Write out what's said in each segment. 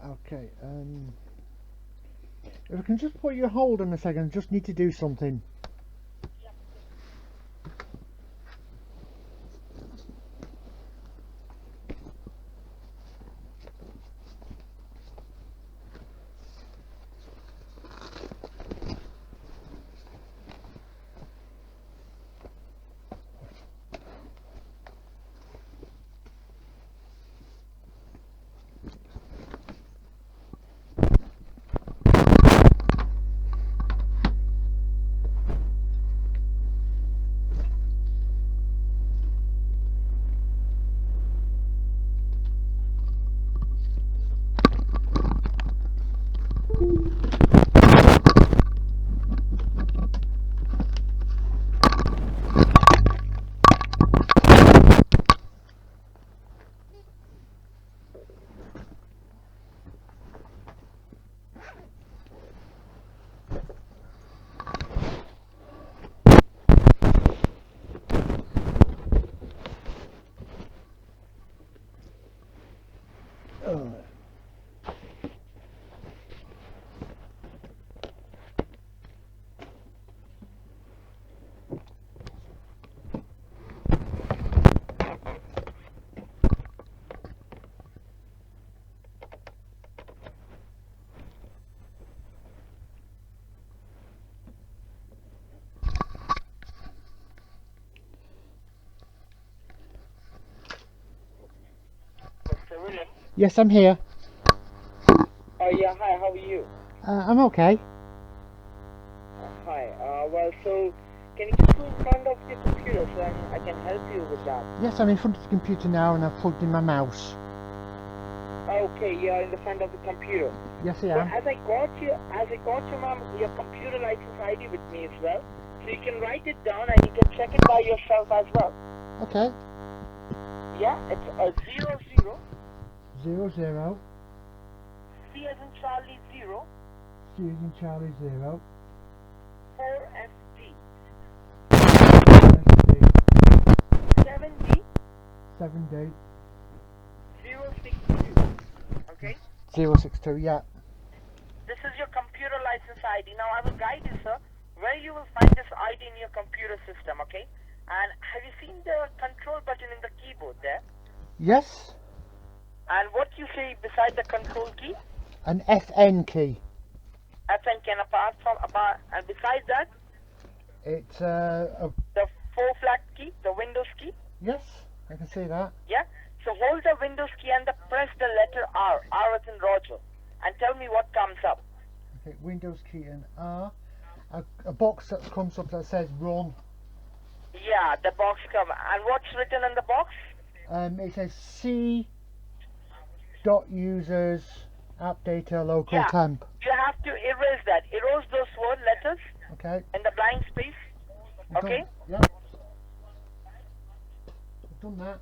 Okay, if I can just put you hold on a second, I just need to do something. Yes, I'm here. Oh yeah, hi, how are you? I'm okay. Hi, well, so, can you just go in front of your computer so I can help you with that? Yes, I'm in front of the computer now and I've plugged in my mouse. Okay, you're in the front of the computer. Yes, I Well, am. as I got your computer license ID with me as well, so you can write it down and you can check it by yourself as well. Okay. Yeah, it's a 00 00 C as in Charlie 0 C as in Charlie 0 4FD 7D 7D 7D 062. Okay? 062, yeah. This is your computer license ID. Now I will guide you, sir, where you will find this ID in your computer system, okay? And have you seen the control button in the keyboard there? Yes. And what you see beside the control key? An FN key. FN key, and and besides that? It's The 4 flat key, the Windows key? yes, I can see that. Yeah? So hold the Windows key and press the letter R as in Roger, and tell me what comes up. Okay, Windows key and R. A box that comes up that says run. Yeah, the box comes. And what's written in the box? It says C.users app data local temp. You have to erase that. Erase those word letters Okay. in the blank space. Okay? Yeah. I've done that.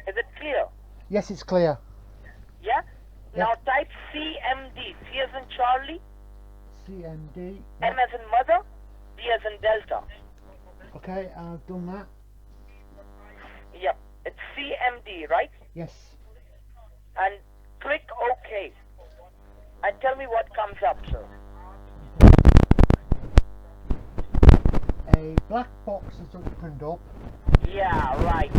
Is it clear? Yes, it's clear. Yeah? Yep. Now type CMD. C as in Charlie. CMD. M as in mother. D as in Delta. Okay, I've done that. Yep. It's CMD, right? Yes. And click OK. And tell me what comes up, sir. A black box has opened up. Yeah, right.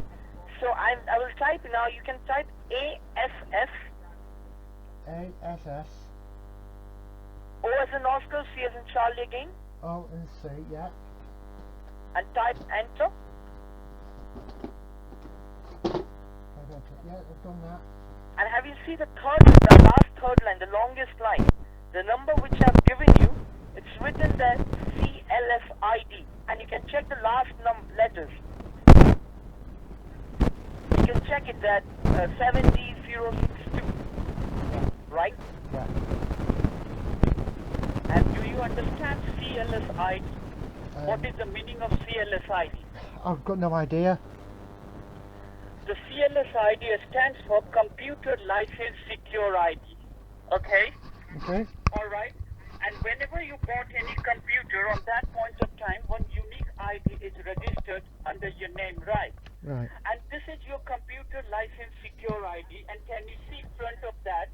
So I will type now. You can type ASS. ASS. O as in Oscar, C as in Charlie again. O and C, yeah. And type enter. Yeah, I've done that. And have you seen the last third line, the longest line? The number which I've given you, it's written there CSLID. And you can check the last letters. You can check it that 7D062. Right? Yeah. And do you understand CLSID? What is the meaning of CLSID? I've got no idea. The CLSID stands for Computer License Secure ID. Okay? Okay. Alright. And whenever you bought any computer, on that point of time, one unique ID is registered under your name, right? Right. And this is your Computer License Secure ID. And can you see in front of that,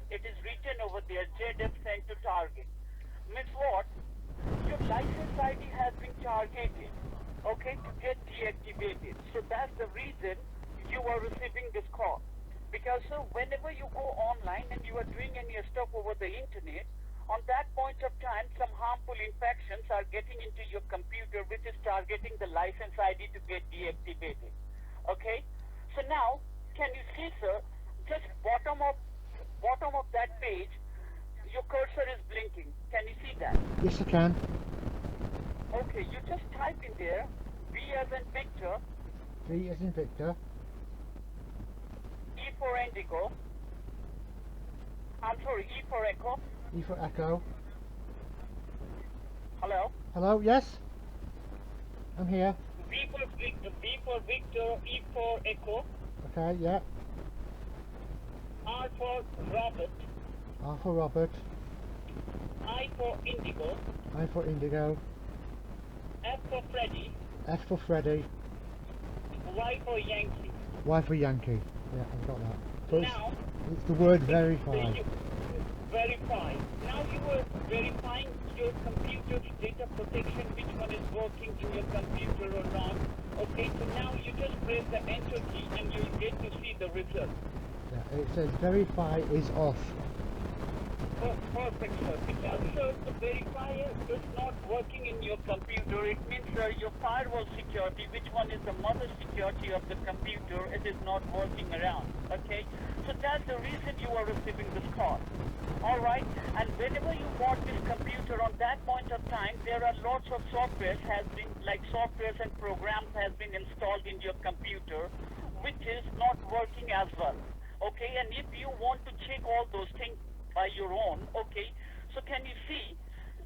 going to get deactivated. So that's the reason you are receiving this call. Because sir, whenever you go online and you are doing any stuff over the internet, on that point of time, some harmful infections are getting into your computer, which is targeting the license ID to get deactivated. Okay? So now, can you see, sir, just bottom of that page, your cursor is blinking. Can you see that? Yes, I can. Okay, you just type in there, V as in Victor, V as in Victor. E for Indigo. I'm sorry, E for Echo. E for Echo. Hello? Hello, yes? I'm here. V for Victor, E for Echo. Okay, yeah. R for Robert. R for Robert. I for Indigo. I for Indigo. F for Freddy. F for Freddy. Y for Yankee. Y for Yankee. Yeah, I've got that. So Now, it's the word verify. Verify. Now you are verifying your computer's data protection, which one is working in your computer or not. Okay, so now you just press the enter key and you'll get to see the result. Yeah, it says verify is off. Perfect, sir. Because sir, the verifier is not working in your computer. It means, sir, your firewall security, which one is the mother security of the computer, it is not working around. Okay? So that's the reason you are receiving this call. Alright? And whenever you bought this computer on that point of time, there are lots of softwares softwares and programs has been installed in your computer, which is not working as well. Okay? And if you want to check all those things by your own, okay, so can you see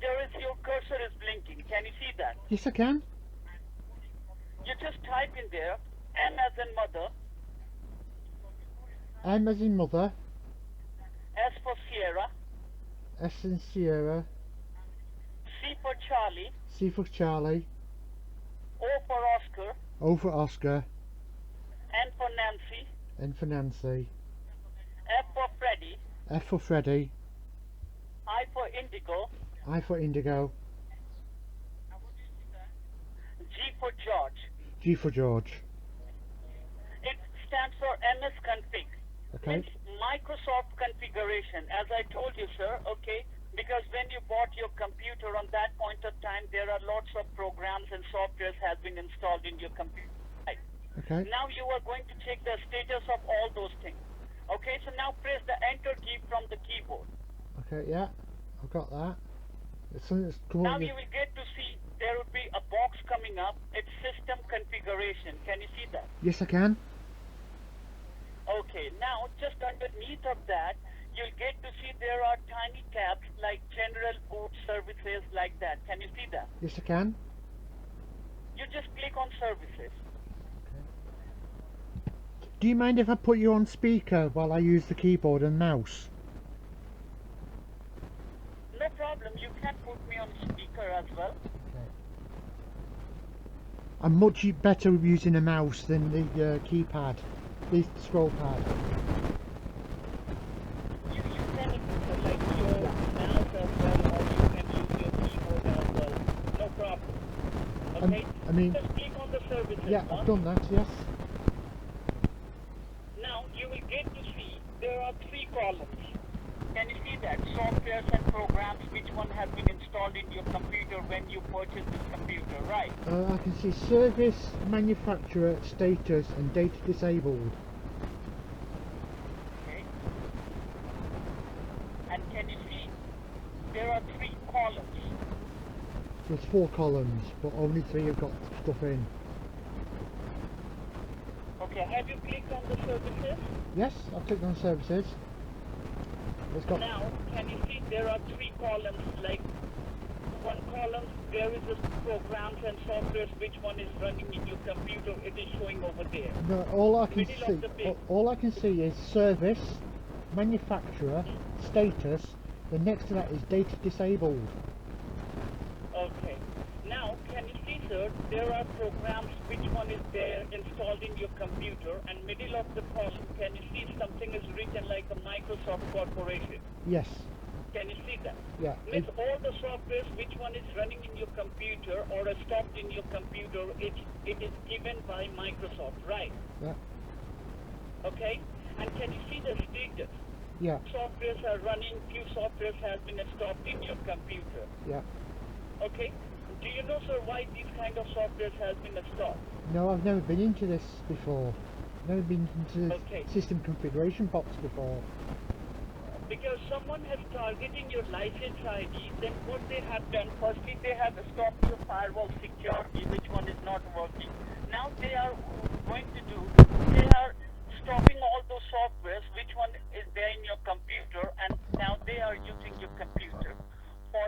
there is your cursor is blinking? Can you see that? Yes, I can. You just type in there M as in mother, M as in mother. S for Sierra, S in Sierra. C for Charlie, C for Charlie. O for Oscar, O for Oscar. N for Nancy, N for Nancy. F for Freddy, F for Freddy. I for Indigo, I for Indigo. G for George. G for George. It stands for MS Config. Okay. It's Microsoft configuration, as I told you, sir, okay? Because when you bought your computer on that point of time, there are lots of programs and softwares has been installed in your computer. Right? Okay. Now you are going to check the status of all those things. Okay, so now press the enter key from the keyboard. Okay, yeah. I've got that. It's something that's come Now up. you will get to see there will be a box coming up. It's system configuration. Can you see that? Yes, I can. Okay, now just underneath of that, you'll get to see there are tiny tabs like general boot services like that. Can you see that? Yes, I can. You just click on services. Do you mind if I put you on speaker while I use the keyboard and mouse? No problem, you can put me on speaker as well. Okay. I'm much better with using a mouse than the keypad, the scroll pad. You can like your mouse as well, or you can use your keyboard as well. No problem. Okay? I mean, just click on the services. yeah, huh? I've done that, yes. Now you will get to see there are 3 columns. Can you see that? Softwares and programs, which one has been installed in your computer when you purchased this computer, right? I can see service, manufacturer, status and data disabled. Okay. And can you see there are 3 columns? There's 4 columns, but only 3 have got stuff in. Okay, have you clicked on the services? Yes, I've clicked on services. It's got Now, can you see there are 3 columns, like one column, there is a programs and softwares, which one is running in your computer, it is showing over there. no, all I can Middle of the see. page. All I can see is service, manufacturer, status. The next to that is data disabled. Okay. Now, can you see, sir, there are programs, which one is there installed in your computer, and middle of the column, can you see something is written like a Microsoft Corporation? Yes. Can you see that? Yeah. Means all the softwares, which one is running in your computer or is stopped in your computer, it is given by Microsoft, right? Yeah. Okay? And can you see the status? Yeah. Softwares are running, few softwares has been stopped in your computer. Yeah. Okay? Do you know, sir, why these kind of softwares has been stopped? No, I've never been into this before. Never been into the Okay. system configuration box before. Because someone has targeting your license ID, then what they have done, firstly they have stopped your firewall security, which one is not working. Now they are going to do, they are stopping all those softwares, which one is there in your computer, and now they are using your computer for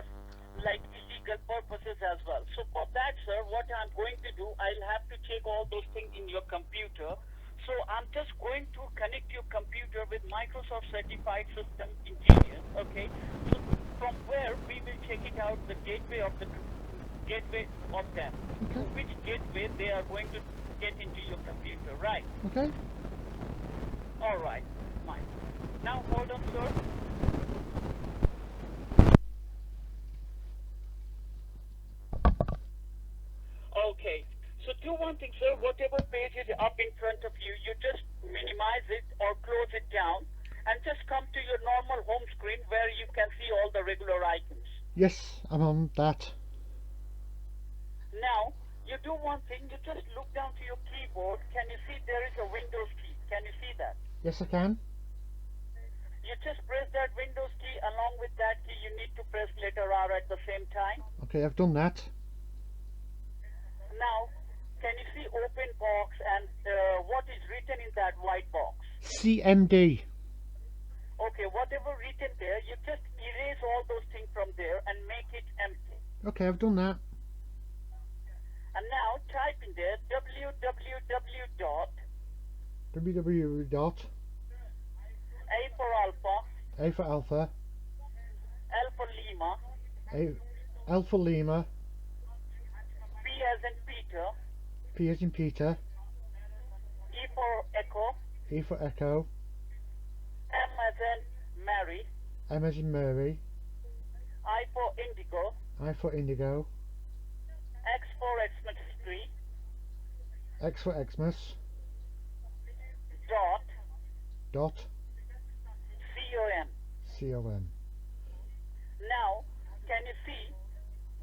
like illegal purposes as well. So for that, sir, what I'm going to do, I'll have to check all those things in your computer. So I'm just going to connect your computer with Microsoft Certified System Engineers, okay? So from where we will check it out, the gateway of them. Okay. So which gateway they are going to get into your computer, right? Okay. All right, fine. Now hold on, sir. Okay. So do one thing, sir. Whatever page is up in front of you, you just minimize it or close it down and just come to your normal home screen where you can see all the regular icons. Yes, I'm on that. Now, you do one thing. You just look down to your keyboard. Can you see there is a Windows key? Can you see that? Yes, I can. You just press that Windows key. Along with that key, you need to press letter R at the same time. Okay, I've done that. Now, can you see open box and what is written in that white box? CMD. Okay, whatever written there, you just erase all those things from there and make it empty. Okay, I've done that. And now type in there www dot www. A for alpha, A for alpha. L for Lima, L for Lima. P as in Peter, P as in Peter. E for Echo, E for Echo. M as in Mary, M as in Mary. I for Indigo, I for Indigo. X for Xmas tree, X for Xmas. dot Dot. COM. COM. Now, can you see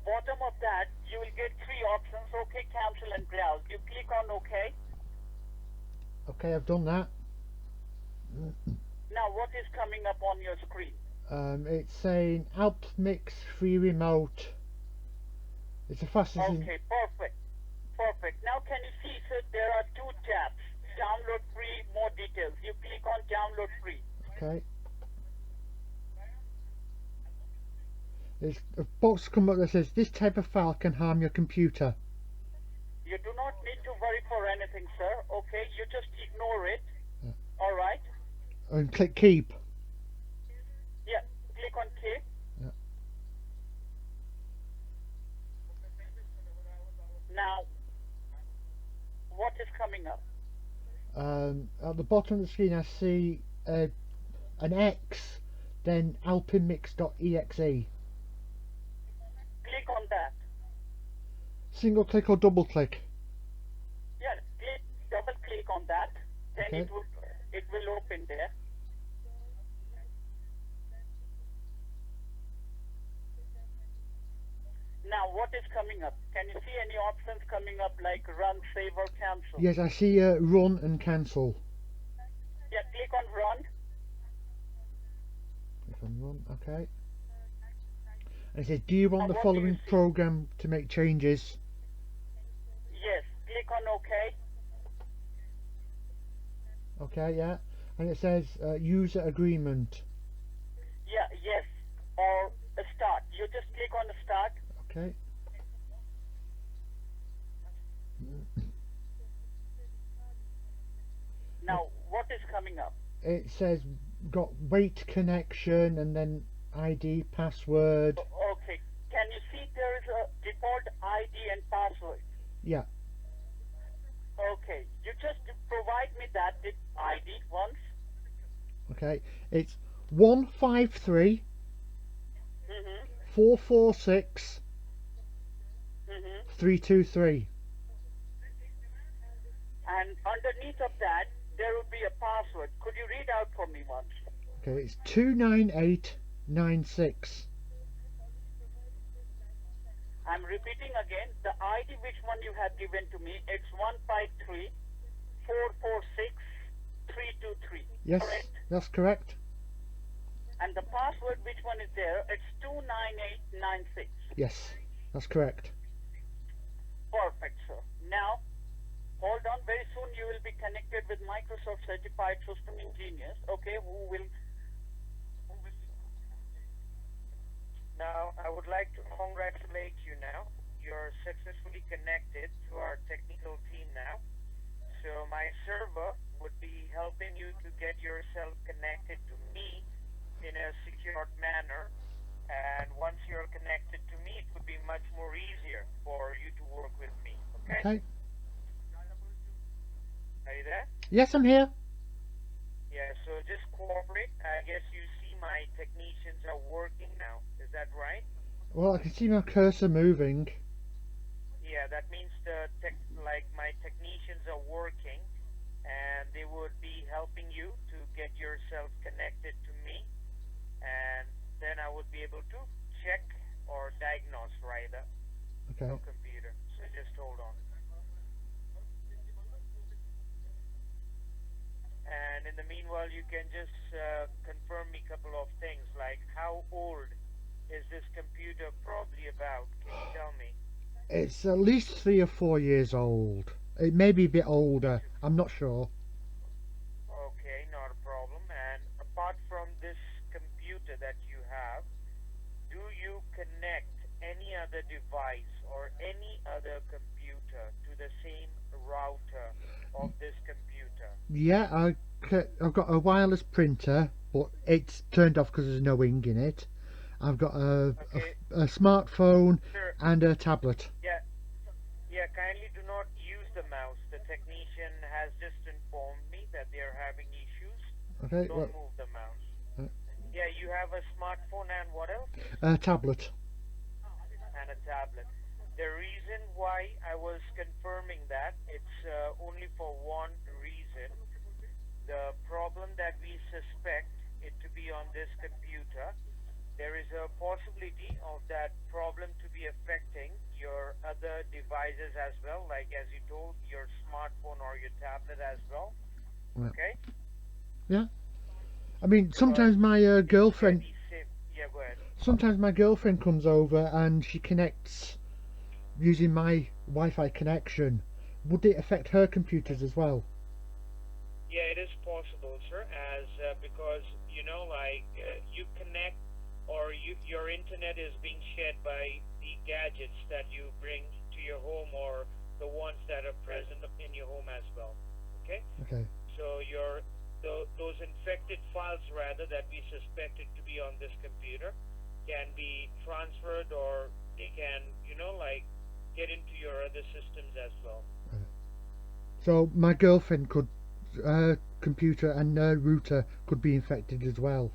bottom of that? You will get three options: OK, cancel, and browse. You click on OK. Okay, I've done that. Now, what is coming up on your screen? It's saying Alp Mix Free Remote. It's the fastest. Okay, perfect. Perfect. Now, can you see, sir, there are two tabs. Download free, more details. You click on download free. Okay. There's a box come up that says this type of file can harm your computer. You do not need to worry for anything, sir. Okay, you just ignore it. Yeah. All right. And click keep. Yeah, click on keep. Yeah. Now, what is coming up? At the bottom of the screen I see an X, then alpinmix.exe. Click on that. Single click or double click? Yeah, double click on that. Then Okay. it will open there. Now, what is coming up? Can you see any options coming up like run, save, or cancel? Yes, I see run and cancel. Yeah, click on run. Click on run, okay. And it says, do you want Now, the what do you following see? program to make changes? Yes, click on OK. Okay, yeah. And it says user agreement. Yeah, yes, or start. You just click on start. Okay. Now, what is coming up? It says got wait connection and then ID, password. Okay, can you see there is a default ID and password? Yeah. Okay, you just provide me that ID once. Okay. It's 153 446 Mm-hmm. 323. And underneath of that, there would be a password. Could you read out for me once? Okay, it's 29896. I'm repeating again. The ID which one you have given to me, it's 153 446 323. Yes, Correct? that's correct. And the password which one is there, it's 29896. Yes, that's correct. Perfect, sir. Now, hold on. Very soon you will be connected with Microsoft Certified System Engineers, okay, who will. Now, I would like to congratulate you now. You're successfully connected to our technical team now. So my server would be helping you to get yourself connected to me in a secured manner. And once you're connected to me, it would be much more easier for you to work with me. Okay? Okay. Are you there? Yes, I'm here. Yeah, so just cooperate. I guess you see my technicians are working now. Is that right? Well, I can see my cursor moving. Yeah, that means my technicians are working and they would be helping you to get yourself connected to me, and then I would be able to check or diagnose rather Okay. your computer. So just hold on. And in the meanwhile, you can just confirm me a couple of things, like how old is this computer probably about? Can you tell me? It's at least 3 or 4 years old. It may be a bit older. I'm not sure. Okay, not a problem. And apart from this computer that you have, do you connect any other device or any other computer to the same router of this computer? Yeah, I've got a wireless printer, but it's turned off because there's no ink in it. I've got Okay, a smartphone sir. and a tablet. Yeah, kindly do not use the mouse. The technician has just informed me that they are having issues. Okay, Don't move the mouse. Yeah, you have a smartphone and what else? a tablet. And a tablet. The reason why I was confirming that, it's only for one reason. The problem that we suspect it to be on this computer, there is a possibility of that problem to be affecting your other devices as well, like as you told, your smartphone or your tablet as well. Yeah. Okay? Yeah. I mean, sometimes my girlfriend. Yeah, go ahead. Sometimes my girlfriend comes over and she connects using my Wi-Fi connection. Would it affect her computers as well? Yeah, it is possible, sir, as because you connect or your internet is being shared by the gadgets that you bring to your home or the ones that are present in your home as well. Okay? Okay. So those infected files rather that we suspected to be on this computer can be transferred or they can, get into your other systems as well. So my girlfriend could, computer and router could be infected as well.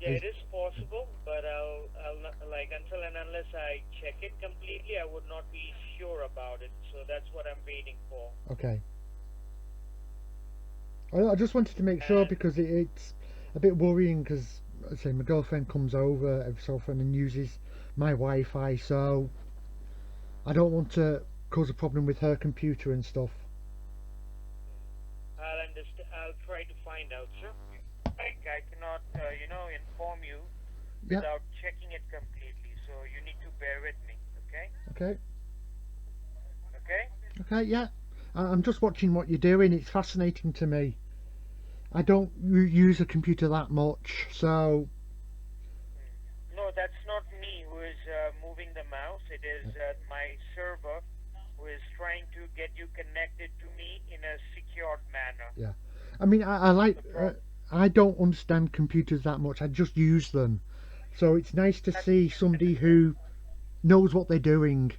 Yeah, it is possible, but I'll not, until and unless I check it completely, I would not be sure about it. So that's what I'm waiting for. Okay. I just wanted to make sure because it's a bit worrying because, I say, my girlfriend comes over every so often and uses my Wi-Fi, so I don't want to cause a problem with her computer and stuff. I'll understand. I'll try to find out, sir. I cannot, inform you without checking it completely. So you need to bear with me, okay? Okay. Okay? Okay, yeah. I'm just watching what you're doing. It's fascinating to me. I don't use a computer that much, so... No, that's not me who is moving the mouse. It is my server who is trying to get you connected to me in a secured manner. Yeah. I mean, I don't understand computers that much. I just use them. So it's nice to see somebody who knows what they're doing.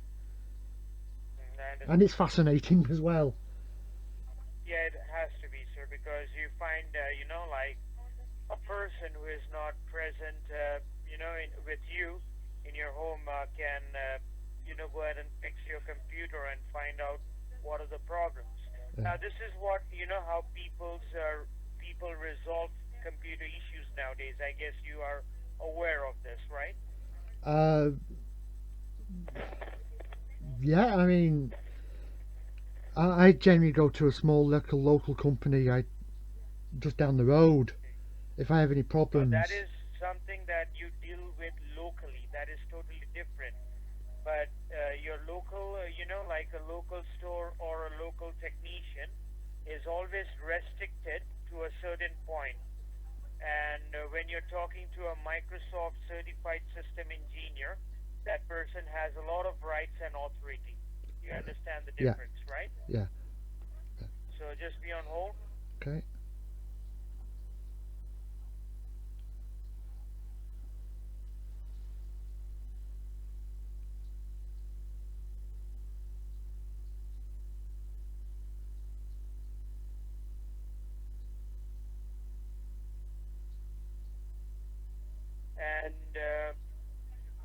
And it's fascinating as well. Yeah, it has to be, sir, because you find, a person who is not present, with you in your home can go ahead and fix your computer and find out what are the problems. Now this is what how people resolve computer issues nowadays. I guess you are aware of this, right? Uh, yeah, I mean, I generally go to a small local company. I just down the road if I have any That problems. is something that you deal with locally. That is totally different. But your local, like a local store or a local technician, is always restricted to a certain point. And when you're talking to a Microsoft certified system engineer, that person has a lot of rights and authority. You understand the Yeah, difference, right? yeah. So just be on hold. Okay. And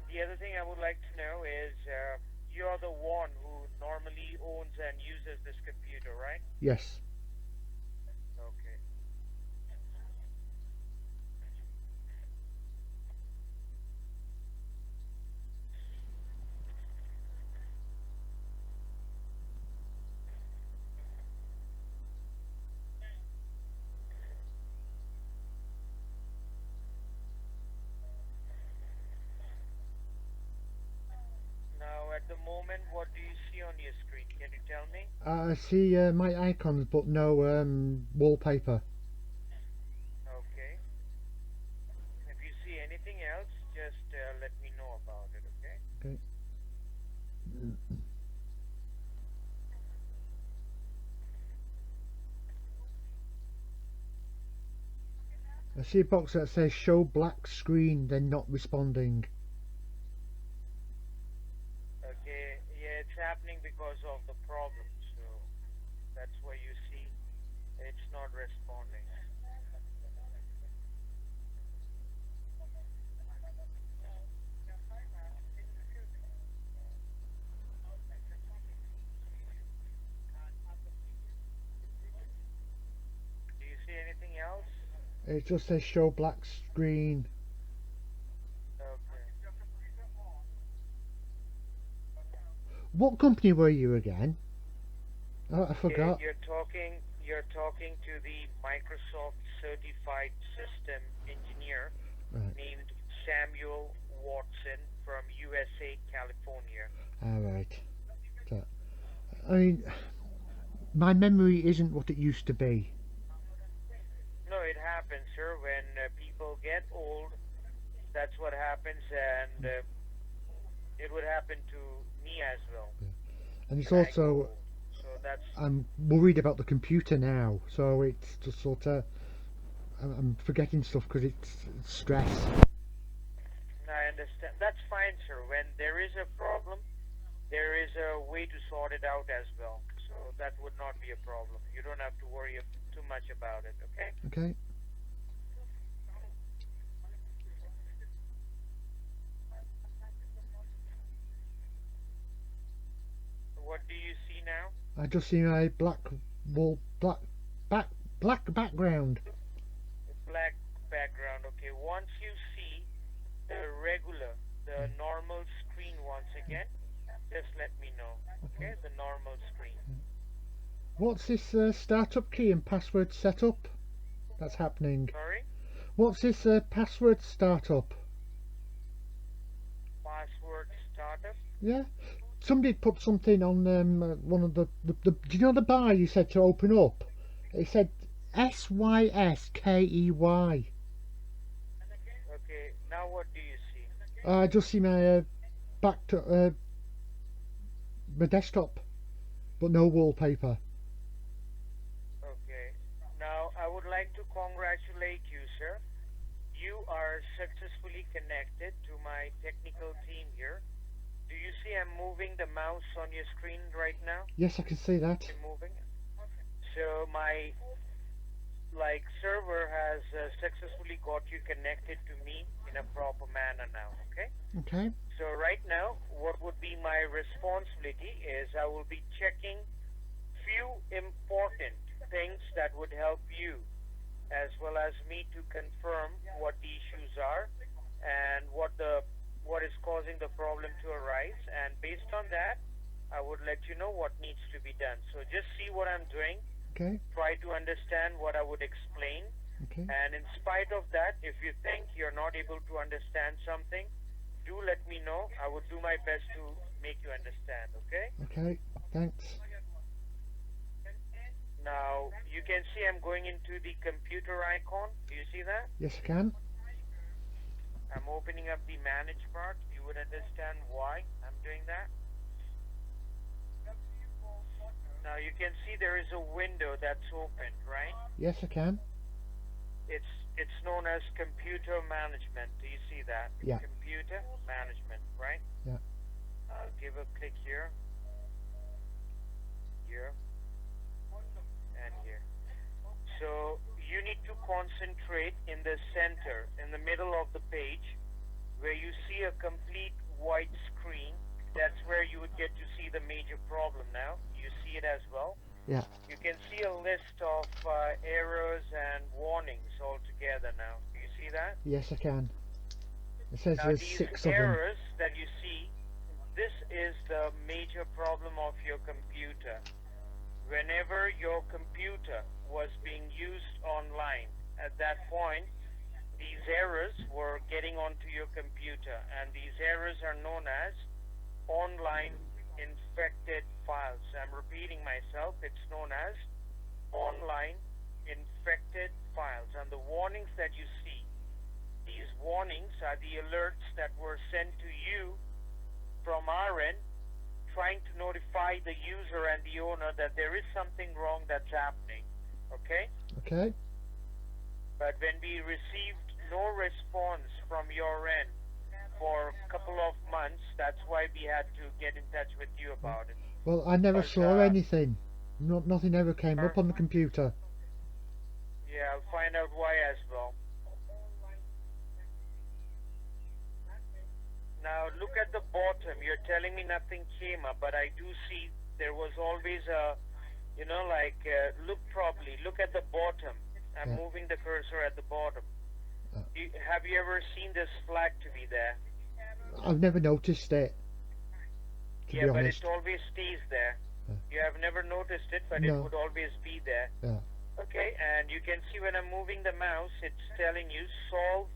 the other thing I would like to know is you're the one who normally owns and uses this computer, right? Yes. Okay. Now, at the moment, what do you see on your screen? Can you tell me? I see my icons, but no wallpaper. Okay. If you see anything else, just let me know about it, okay? Okay. I see a box that says show black screen, then not responding. Okay, yeah, it's happening because of the problem, so that's why you see it's not responding. Do you see anything else? It just says show black screen. Okay. What company were you again? I Okay, forgot. you're talking to the Microsoft certified system engineer Right. named Samuel Watson from USA, California. All right. So, I mean, my memory isn't what it used to be. No, it happens, sir. When people get old, that's what happens, and it would happen to me as well And it's when I grow also, old. So that's, I'm worried about the computer now. So it's just sort of, I'm forgetting stuff because it's stress. I understand. That's fine, sir. When there is a problem, there is a way to sort it out as well. So that would not be a problem. You don't have to worry too much about it, okay? Okay. What do you see now? I just see a black wall, back, black background. Black background, okay. Once you see the normal screen once again, just let me know, okay? The normal screen. What's this startup key and password setup? That's happening. Sorry? What's this password startup? Password startup? Yeah. Somebody put something on one of the. Do you know the bar you said to open up? It said SYSKEY. Okay, now what do you see? I just see my back to my desktop, but no wallpaper. Okay, now I would like to congratulate you, sir. You are successfully connected to my technical team here. Do you see I'm moving the mouse on your screen right now? Yes, I can see that. I'm moving. So my like server has successfully got you connected to me in a proper manner now. Okay. Okay. So right now, what would be my responsibility is I will be checking few important things that would help you as well as me to confirm what the issues are and what is causing the problem to arise, and based on that I would let you know what needs to be done. So just see what I'm doing, Okay. try to understand what I would explain, Okay. and in spite of that, if you think you're not able to understand something, do let me know. I would do my best to make you understand. Okay. Okay. Thanks. Now you can see I'm going into the computer icon. Do you see that? Yes, I can. I'm opening up the manage part. You would understand why I'm doing that. Now you can see there is a window that's opened, right? Yes, I can. It's known as computer management. Do you see that? Yeah. Computer management, right? Yeah. I'll give a click here, here, and here. So you need to concentrate in the center, in the middle of the page, where you see a complete white screen. That's where you would get to see the major problem now. You see it as well. Yeah. You can see a list of errors and warnings all together now. Do you see that? Yes, I can. It says Now there's these 6 of them. errors that you see, this is the major problem of your computer. Whenever your computer was being used online, at that point, these errors were getting onto your computer, and these errors are known as online infected files. I'm repeating myself, it's known as online infected files. And the warnings that you see, these warnings are the alerts that were sent to you from our end, trying to notify the user and the owner that there is something wrong that's happening. Okay? Okay. But when we received no response from your end for a couple of months, that's why we had to get in touch with you about it. Well, I never But, saw anything. Nothing ever came up on the computer. Yeah, I'll find out why as well. Now look at the bottom. You're telling me nothing came up, but I do see there was always a, look properly. Look at the bottom. I'm Yeah. moving the cursor at the bottom. Have you ever seen this flag to be there? I've never noticed it, to Yeah, be but honest. it always stays there. Yeah. You have never noticed it, but it No. would always be there. Yeah. Okay, and you can see when I'm moving the mouse, it's telling you solve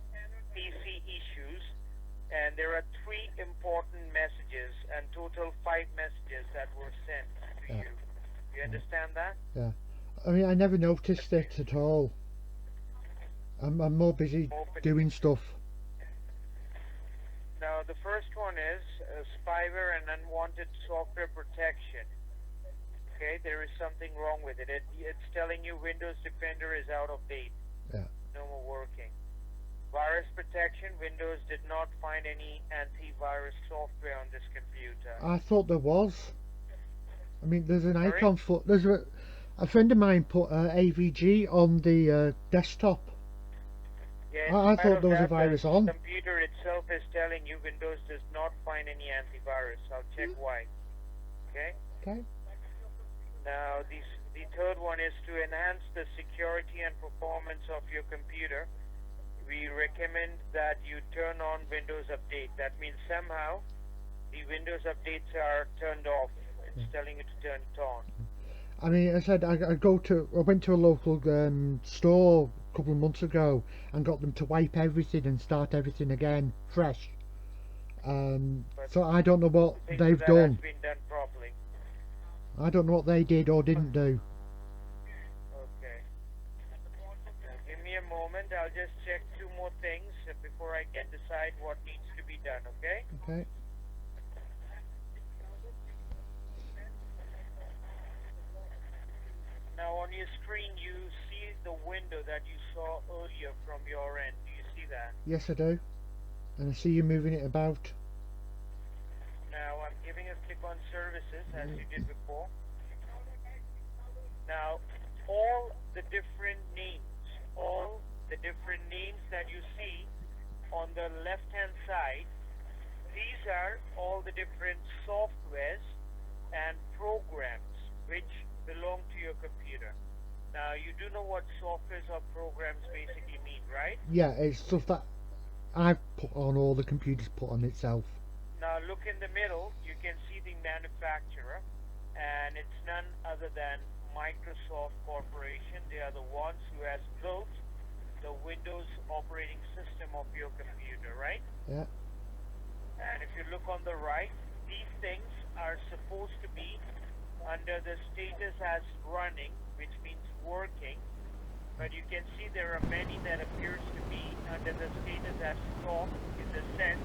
PC issues, and there are 3 important messages and total 5 messages that were sent to Yeah. you. You understand that? Yeah. I mean, I never noticed it at all. I'm more busy doing stuff. Now the first one is spyware and unwanted software protection. Okay, there is something wrong with it. It's telling you Windows Defender is out of date. Yeah. No more working. Virus protection, Windows did not find any antivirus software on this computer. I thought there was. I mean, there's an Sorry? icon for. There's a friend of mine put AVG on the desktop. Yeah, I in spite thought of there was a that, virus the on. computer itself is telling you Windows does not find any antivirus. I'll check why. Okay? Okay. Now, the third one is to enhance the security and performance of your computer. We recommend that you turn on Windows Update. That means somehow the Windows updates are turned off. It's telling you to turn it on. I mean, I said I went to a local store a couple of months ago and got them to wipe everything and start everything again fresh. So I don't know what Things they've that done. has been done properly. I don't know what they did or didn't do. Okay. Now, give me a moment. I'll just check 2 more things before I can decide what needs to be done. Okay? Okay. Now on your screen you see the window that you saw earlier from your end. Do you see that? Yes, I do. And I see you moving it about. Now I'm giving a click on services as you did before. Now all the different names all the different names that you see on the left hand side. These are all the different softwares and programs which belong to your computer. Now you do know what softwares or programs basically mean, right? Yeah, it's stuff that I've put on, or the computer's put on itself. Now look in the middle, you can see the manufacturer, and it's none other than Microsoft Corporation. They are the ones who has built the Windows operating system of your computer, right? Yeah. And if you look on the right, these things are supposed to be under the status as running, which means working, but you can see there are many that appears to be under the status as stop, in the sense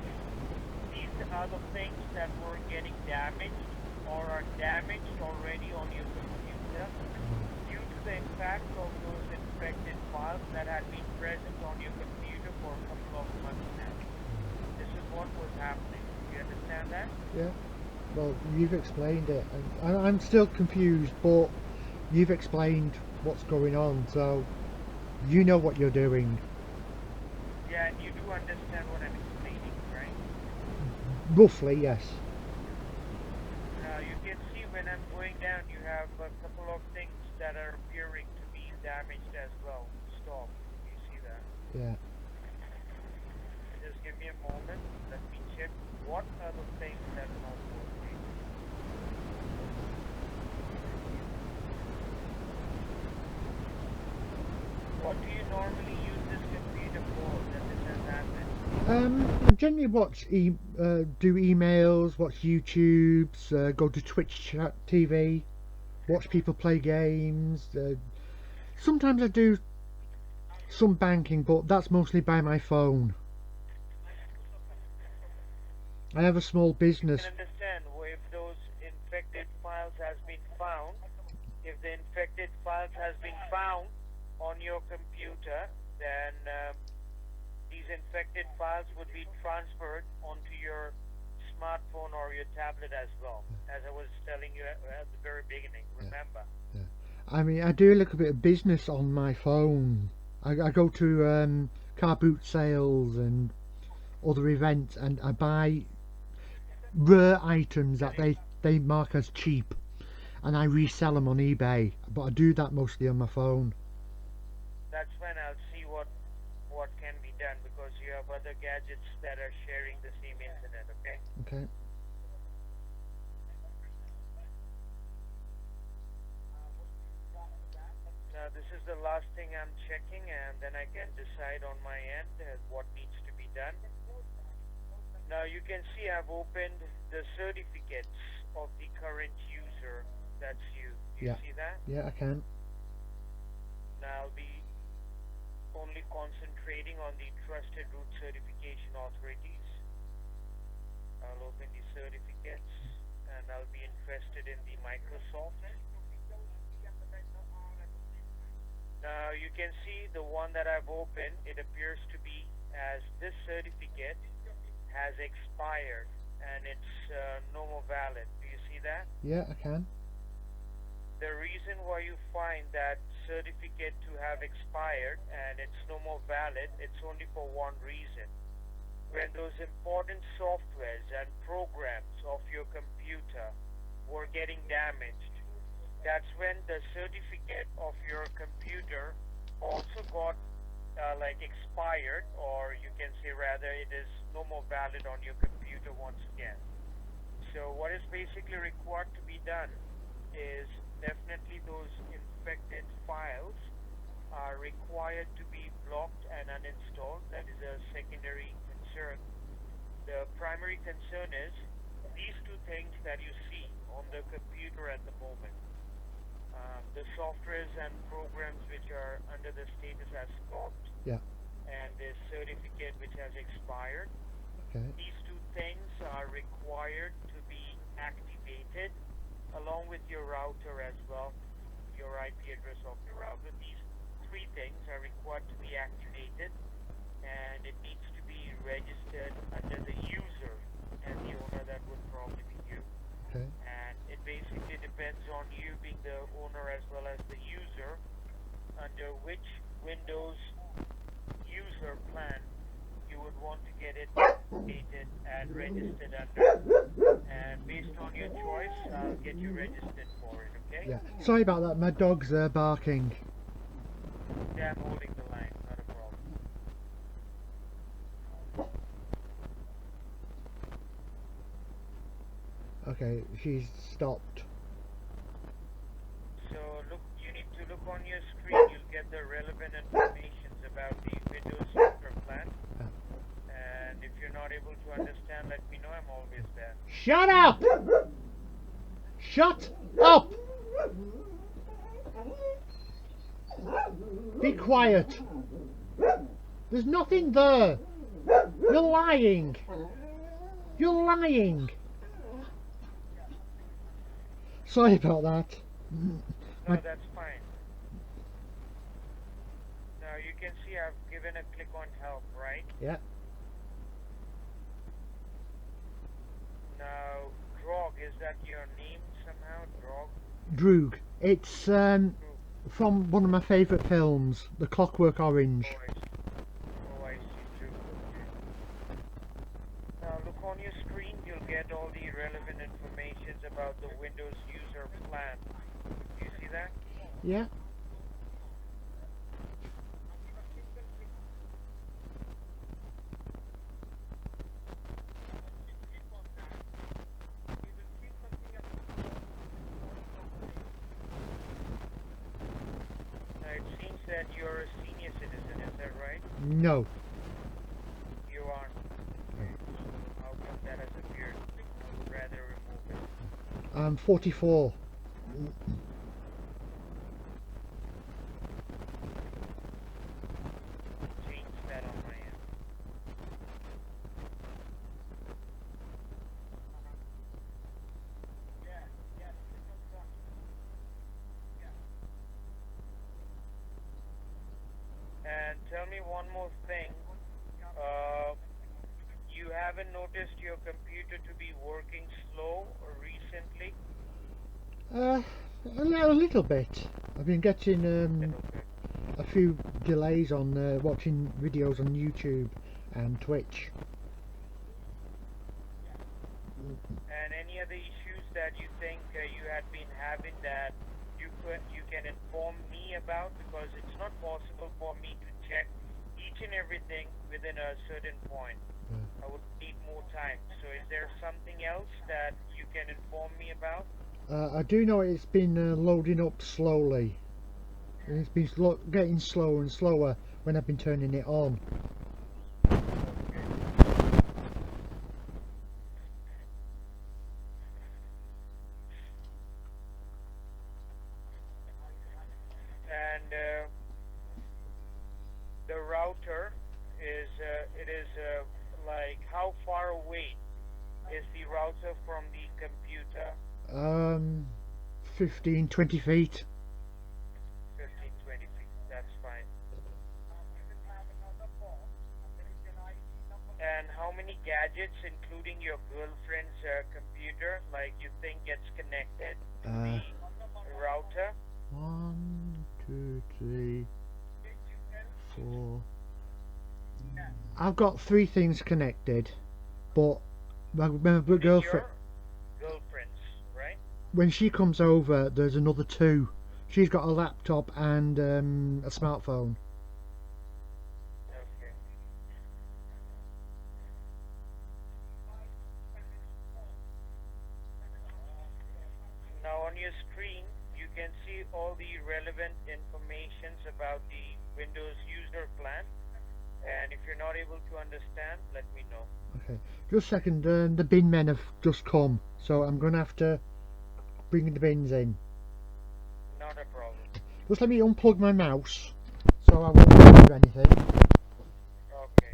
these are the things that were getting damaged or are damaged already on your computer due to the impact of those infected files that had been present on your computer for a couple of months now. This is what was happening. Do you understand that? Yeah. Well, you've explained it, and I'm still confused, but you've explained what's going on, so you know what you're doing. Yeah, and you do understand what I'm explaining, right? Roughly, yes. Now you can see when I'm going down, you have a couple of things that are appearing to be damaged as well. Stop. You see that? Yeah. Just give me a moment. Let me check what are the things that are not working. What do you normally use this computer for that this has happened? I generally watch, do emails, watch YouTubes, go to Twitch chat TV, watch people play games. Sometimes I do some banking, but that's mostly by my phone. I have a small You business. can understand if those infected files has been found, if the infected files has been found on your computer, then these infected files would be transferred onto your smartphone or your tablet as well, as I was telling you at the very beginning, remember? I mean, I do a little bit of business on my phone. I go to car boot sales and other events, and I buy rare items that they mark as cheap, and I resell them on eBay. But I do that mostly on my phone. That's when I'll see what can be done, because you have other gadgets that are sharing the same internet, okay? Okay. Now this is the last thing I'm checking, and then I can decide on my end what needs to be done. Now you can see I've opened the certificates of the current user. That's you. You Yeah. see that? Yeah, I can. Now I'll be only concentrating on the trusted root certification authorities. I'll open the certificates, and I'll be interested in the Microsoft. Now you can see the one that I've opened, it appears to be as this certificate has expired and it's no more valid. Do you see that? Yeah, I can. The reason why you find that certificate to have expired and it's no more valid, it's only for one reason. When those important softwares and programs of your computer were getting damaged, that's when the certificate of your computer also got expired, or you can say rather it is no more valid on your computer once again. So what is basically required to be done is definitely those infected files are required to be blocked and uninstalled. That is a secondary concern. The primary concern is these two things that you see on the computer at the moment. The softwares and programs which are under the status as stopped, Yeah. and the certificate which has expired. Okay. These two things are required to be activated along with your router as well, your IP address of your router. These three things are required to be activated, and it needs to be registered under the user, and the owner that would probably be you. Okay. And it basically depends on you being the owner as well as the user under which Windows want to get it updated and registered under. And based on your choice, I'll get you registered for it, okay? Yeah. Sorry about that. My dog's barking. Yeah, I'm holding the line, not a problem. Okay, she's stopped. So look, you need to look on your screen. You'll get the relevant information about the Windows user plan. And if you're not able to understand, let me know. I'm always there. Shut up! Shut up! Be quiet. There's nothing there. You're lying. You're lying. Sorry about that. No, that's fine. Now you can see I've given a click on help, right? Yeah. Now, Drog, is that your name somehow? Drog? Droog. It's from one of my favourite films, The Clockwork Orange. Oh, I see. Drog. Okay. Now look on your screen. You'll get all the relevant information about the Windows user plan. You see that? Yeah. Now it seems that you're a senior citizen, is that right? No. You are. How come that has appeared? I would rather remove it. I'm 44. Change that on my end. And tell me one more thing. You haven't noticed your computer to be working slow recently? A little bit. I've been getting Okay. a few delays on watching videos on YouTube and Twitch. And any other issues that you think you had been having that you can inform me about, because it's not possible for me to check each and everything within a certain point. I would need more time. So is there something else that you can inform me about? I do know it's been loading up slowly. It's been getting slower and slower when I've been turning it on. And the router is like, how far away is the router from the computer? 15-20 feet. 15, 20 feet. That's fine. And how many gadgets, including your girlfriend's computer, like you think gets connected to the router? 1, 2, 3, 4. I've got 3 things connected, but my girlfriend, Your girlfriend's, right? when she comes over, there's another 2. She's got a laptop and a smartphone. Okay. Now on your screen, you can see all the relevant informations about the Windows user plan. And if you're not able to understand, let me know. Okay, just a second. The bin men have just come, so I'm gonna have to bring the bins in. Not a problem. Just let me unplug my mouse, so I won't do anything. Okay.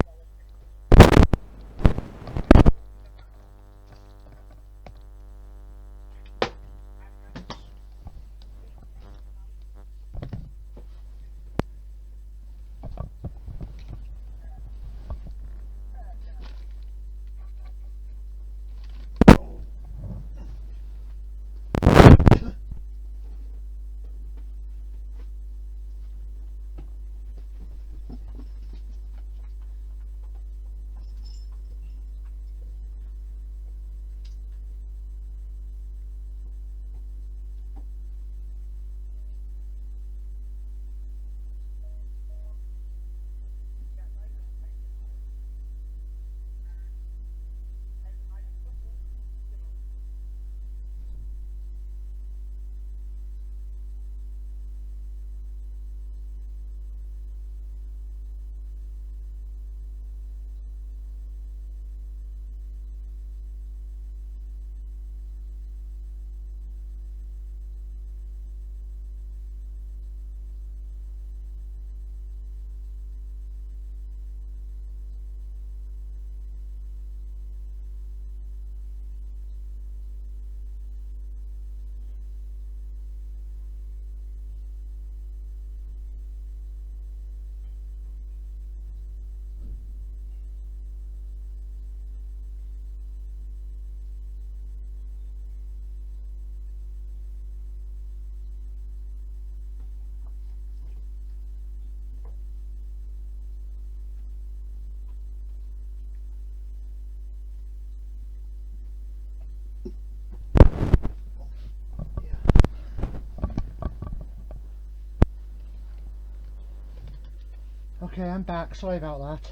Okay, I'm back. Sorry about that.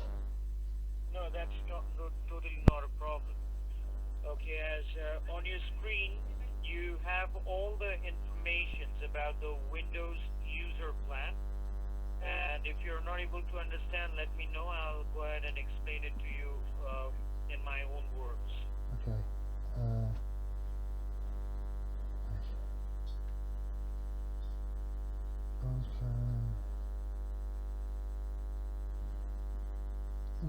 No, that's totally not a problem. Okay, as on your screen, you have all the informations about the Windows user plan. And if you're not able to understand, let me know. I'll go ahead and explain it to you in my own words. Okay.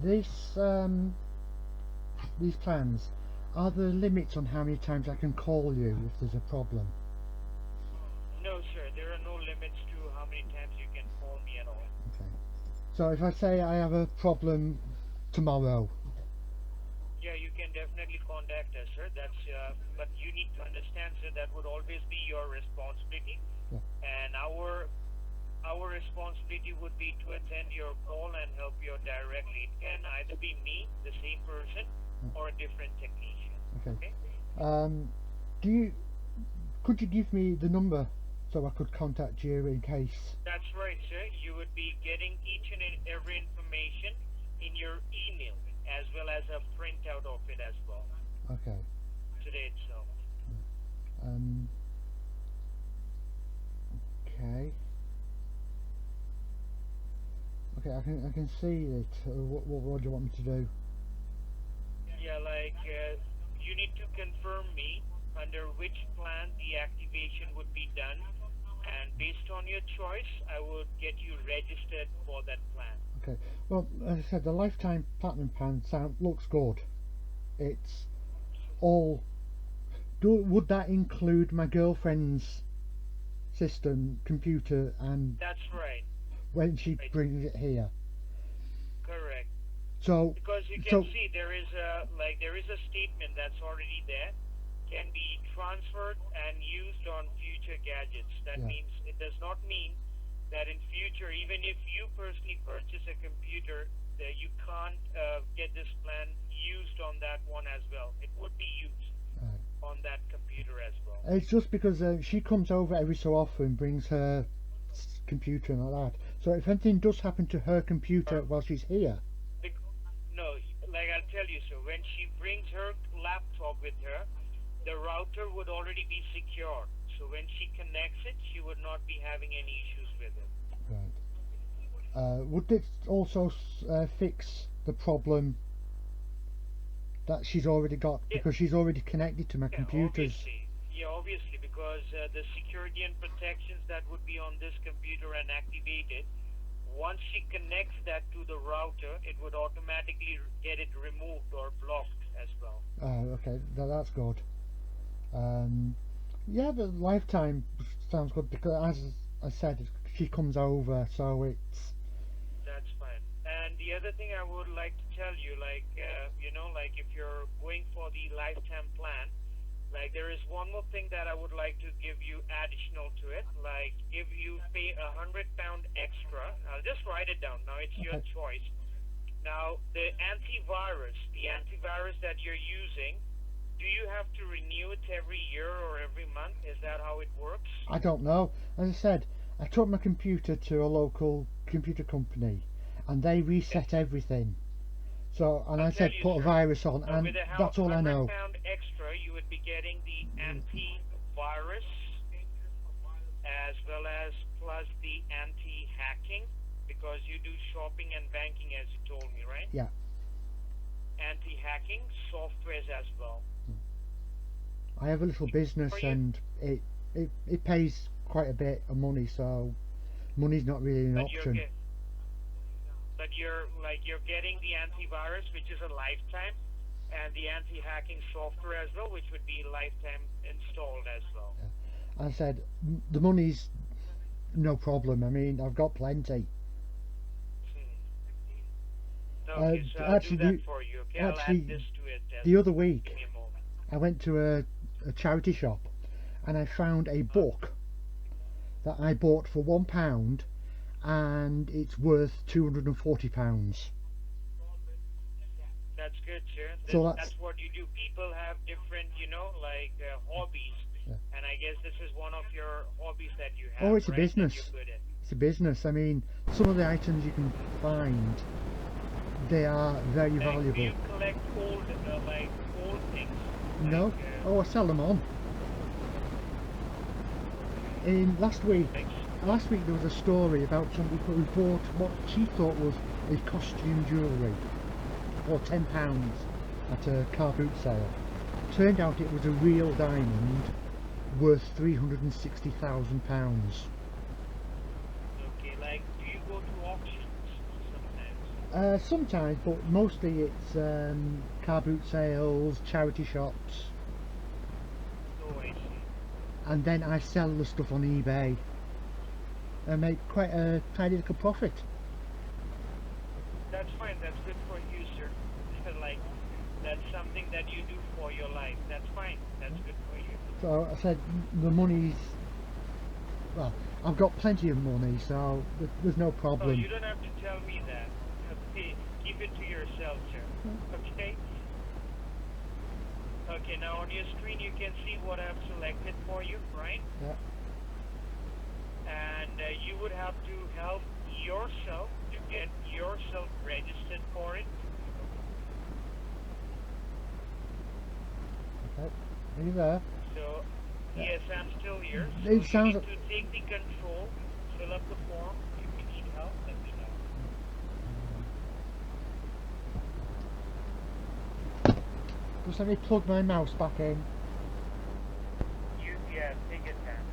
This these plans, are there limits on how many times I can call you if there's a problem? No, sir. There are no limits to how many times you can call me at all. Okay. So if I say I have a problem tomorrow, Yeah, you can definitely contact us, sir. But you need to understand, sir, that would always be your responsibility. Yeah. And our responsibility would be to attend your call and help you out directly. It can either be me, the same person, or a different technician. Okay. Okay? Could you give me the number so I could contact you in case? That's right, sir. You would be getting each and every information in your email, as well as a printout of it as well. Okay. Today itself. Okay. Okay, I can see it. What do you want me to do? Yeah, you need to confirm me under which plan the activation would be done, and based on your choice, I would get you registered for that plan. Okay. Well, as I said, the lifetime platinum plan looks good. It's all. Would that include my girlfriend's system, computer, and That's right. when she Right. brings it here? Correct. So, Because you can so see there is a statement that's already there, can be transferred and used on future gadgets. That Yeah. means it does not mean that in future, even if you personally purchase a computer, that you can't get this plan used on that one as well. It would be used Right. on that computer as well. It's just because she comes over every so often, brings her computer and like that. So if anything does happen to her computer while she's here, No, like I'll tell you, so when she brings her laptop with her, the router would already be secure. So when she connects it, she would not be having any issues with it. right. Would this also fix the problem that she's already got Yeah. because she's already connected to my Yeah, computers? obviously, because the security and protections that would be on this computer and activated, once she connects that to the router, it would automatically get it removed or blocked as well. Okay, that's good. Yeah, the lifetime sounds good because, as I said, she comes over, so it's. That's fine. And the other thing I would like to tell you, if you're going for the lifetime plan, there is one more thing that I would like to give you additional to it. Like if you pay £100 extra, I'll just write it down. Now it's your Okay. choice. Now the antivirus that you're using, do you have to renew it every year or every month? Is that how it works? I don't know. As I said, I took my computer to a local computer company, and they reset everything. So, and I I'll said tell you, put a sir. virus on, So and with a that's all I know. £100 extra, you would be getting the antivirus as well as plus the anti-hacking, because you do shopping and banking as you told me, right? Yeah. Anti-hacking softwares as well. I have a little business, For you? and it pays quite a bit of money, so money's not really an option. You're getting the antivirus, which is a lifetime, and the anti-hacking software as well, which would be lifetime installed as well. I said the money's no problem. I mean, I've got plenty. Okay, so I'll actually, do that for you. Okay, I'll actually, add this to it. the other Give week me a moment. I went to a charity shop, and I found a book that I bought for £1, and it's worth £240. That's good, sir. So That's what you do. People have different, hobbies, Yeah. and I guess this is one of your hobbies that you have. Oh, it's a right, that business. you're good at. It's it's a business. I mean, some of the items you can find, they are very Like, do valuable. you collect old, like old things? No? Like, Oh, I sell them on. In last week there was a story about somebody who bought what she thought was a costume jewellery for £10 at a car boot sale. Turned out it was a real diamond worth £360,000. Okay, like, do you go to auctions sometimes? Sometimes, but mostly it's car boot sales, charity shops, Oh, I see. and then I sell the stuff on eBay and make quite a tidy little profit. That's fine. That's good for you, sir. Like, that's something that you do for your life. That's fine. That's good for you. So I said the money's, well, I've got plenty of money, so there's no Oh, problem. you don't have to tell me that. Okay, keep it to yourself, sir. Okay? Okay, now on your screen you can see what I've selected for you, right? Yeah. And you would have to help yourself to get yourself registered for it. Okay. Are you there? So, Yeah. yes, I'm still here. So It you sounds- need to take the control, fill up the form. If you need help, let me know. Just let me plug my mouse back in. Yeah, take your time.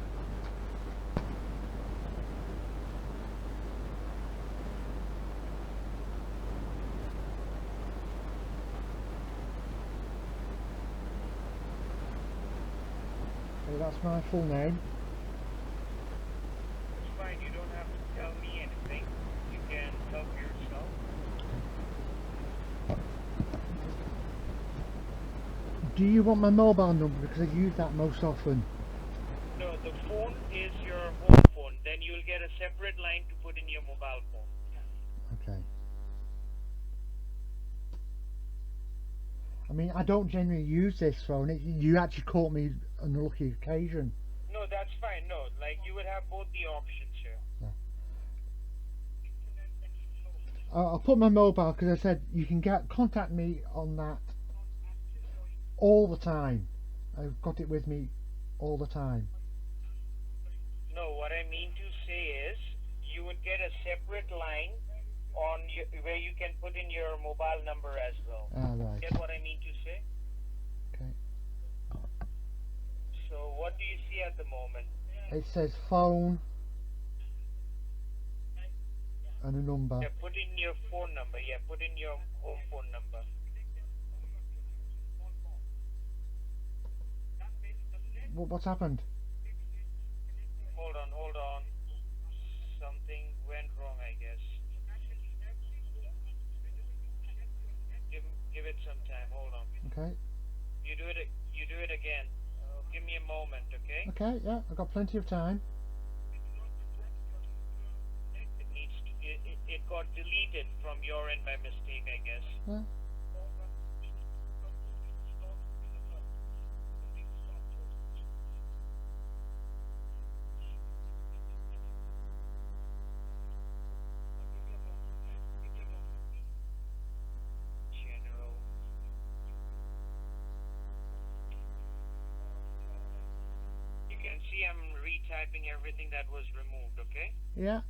Okay, that's my full name. It's fine. You don't have to tell me anything. You can help yourself. Do you want my mobile number, because I use that most often? No, the phone is your home phone. Then you'll get a separate line to put in your mobile phone. Okay. I mean, I don't generally use this phone. You actually caught me on a lucky occasion. No, that's fine. No, like you would have both the options here. I'll put my mobile, because I said you can contact me on that all the time. I've got it with me all the time. No, what I mean to say is you would get a separate line on where you can put in your mobile number as well. Ah, right. Get what I mean to say? Okay. So what do you see at the moment? It says phone and a number. Yeah, put in your phone number. Yeah, put in your home phone number. What's happened? Hold on. Something went wrong, I guess. Give it some time. Hold on. Okay. You do it again. Give me a moment, okay? Okay, yeah, I've got plenty of time. It got deleted from your end by mistake, I guess. Yeah. General. You can see I'm retyping everything that was removed, okay? Yeah.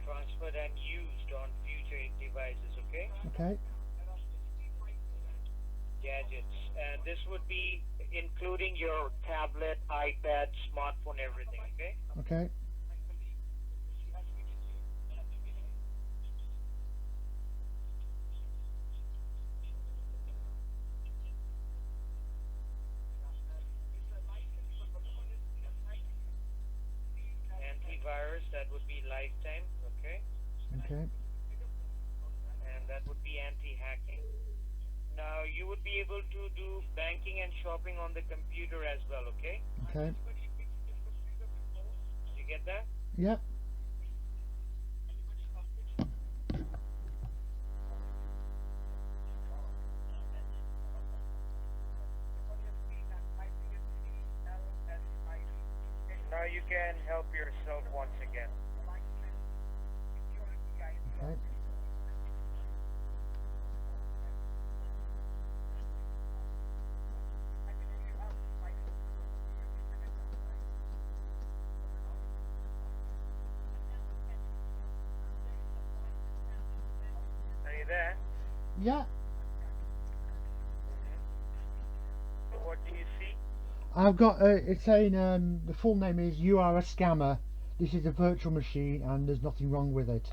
Transferred and used on future devices, okay? Okay. Gadgets. And this would be including your tablet, iPad, smartphone, everything, okay? Okay. that would be lifetime, okay? Okay. And that would be anti-hacking. Now you would be able to do banking and shopping on the computer as well, okay? Okay. You get that? Yep. Now you can help yourself once again. Okay. Are you there? Yeah. What do you see? I've got it's saying the full name is "You are a scammer. This is a virtual machine, and there's nothing wrong with it."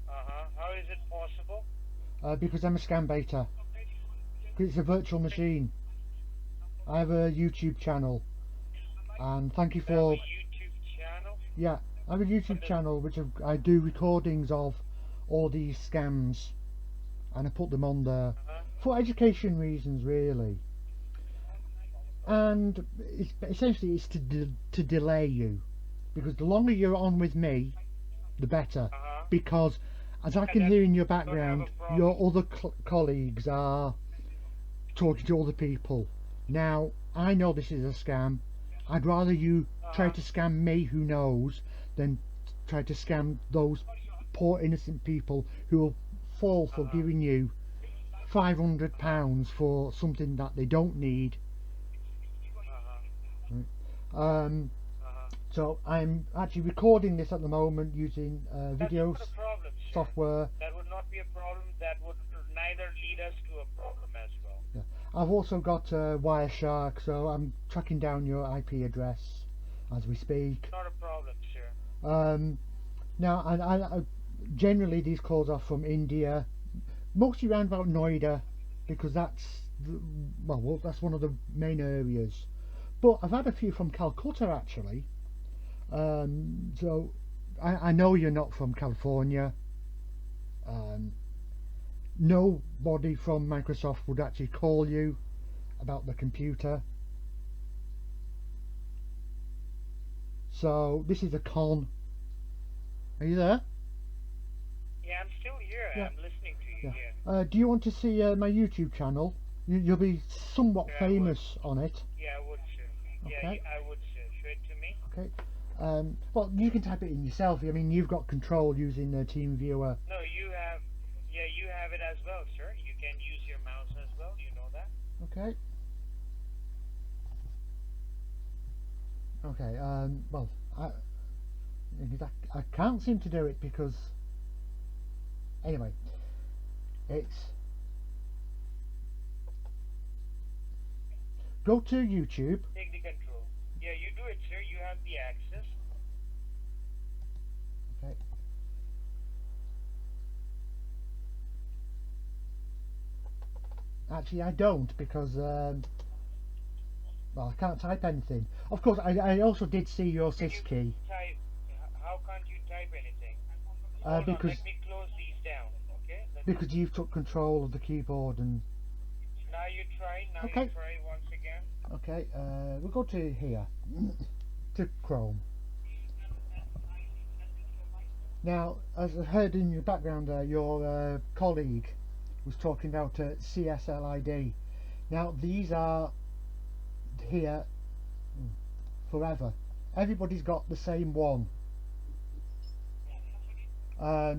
How is it possible? Because I'm a scam baiter. 'Cause it's a virtual machine. I have a YouTube channel, and thank you You have a for YouTube channel? yeah. I have a YouTube channel which I do recordings of all these scams, and I put them on there for education reasons, really. And essentially it's to delay you, because the longer you're on with me, the better. Because as I can hear in your background, your other colleagues are talking to other people. Now I know this is a scam. I'd rather you try to scam me, who knows, than try to scam those poor innocent people who will fall for giving you £500 for something that they don't need. So I'm actually recording this at the moment using video That's not a problem, sir. software. That would not be a problem. That would neither lead us to a problem as well. Yeah. I've also got Wireshark, so I'm tracking down your IP address as we speak. Not a problem, sir. Now, I generally these calls are from India, mostly around about Noida, because that's that's one of the main areas. But I've had a few from Calcutta actually. So I know you're not from California. Nobody from Microsoft would actually call you about the computer. So this is a con. Are you there? Yeah, I'm still here. Yeah. I'm listening to you. Yeah. Yeah. Do you want to see my YouTube channel? You'll be somewhat Yeah, famous on it. Yeah, I would, sir. Yeah, Okay. I would, sir. Show it to me. Okay. Well, you can type it in yourself. I mean, you've got control using the TeamViewer. No, you have. Yeah, you have it as well, sir. You can use your mouse as well. You know that. Okay. Okay. Well, I can't seem to do it because anyway, it's go to YouTube. Take the control. Yeah, you do it, sir. You have the access. Okay. Actually, I don't because well, I can't type anything. Of course, I also did see your Syskey. Type. How can't you type anything? Hold on, Because let me close these down. Okay. because you've took control of the keyboard and Now you try. Now Okay. you try once again. okay. We'll go to here to Chrome. Now, as I heard in your background there, your colleague was talking about CSLID. Now, these are here forever. Everybody's got the same one.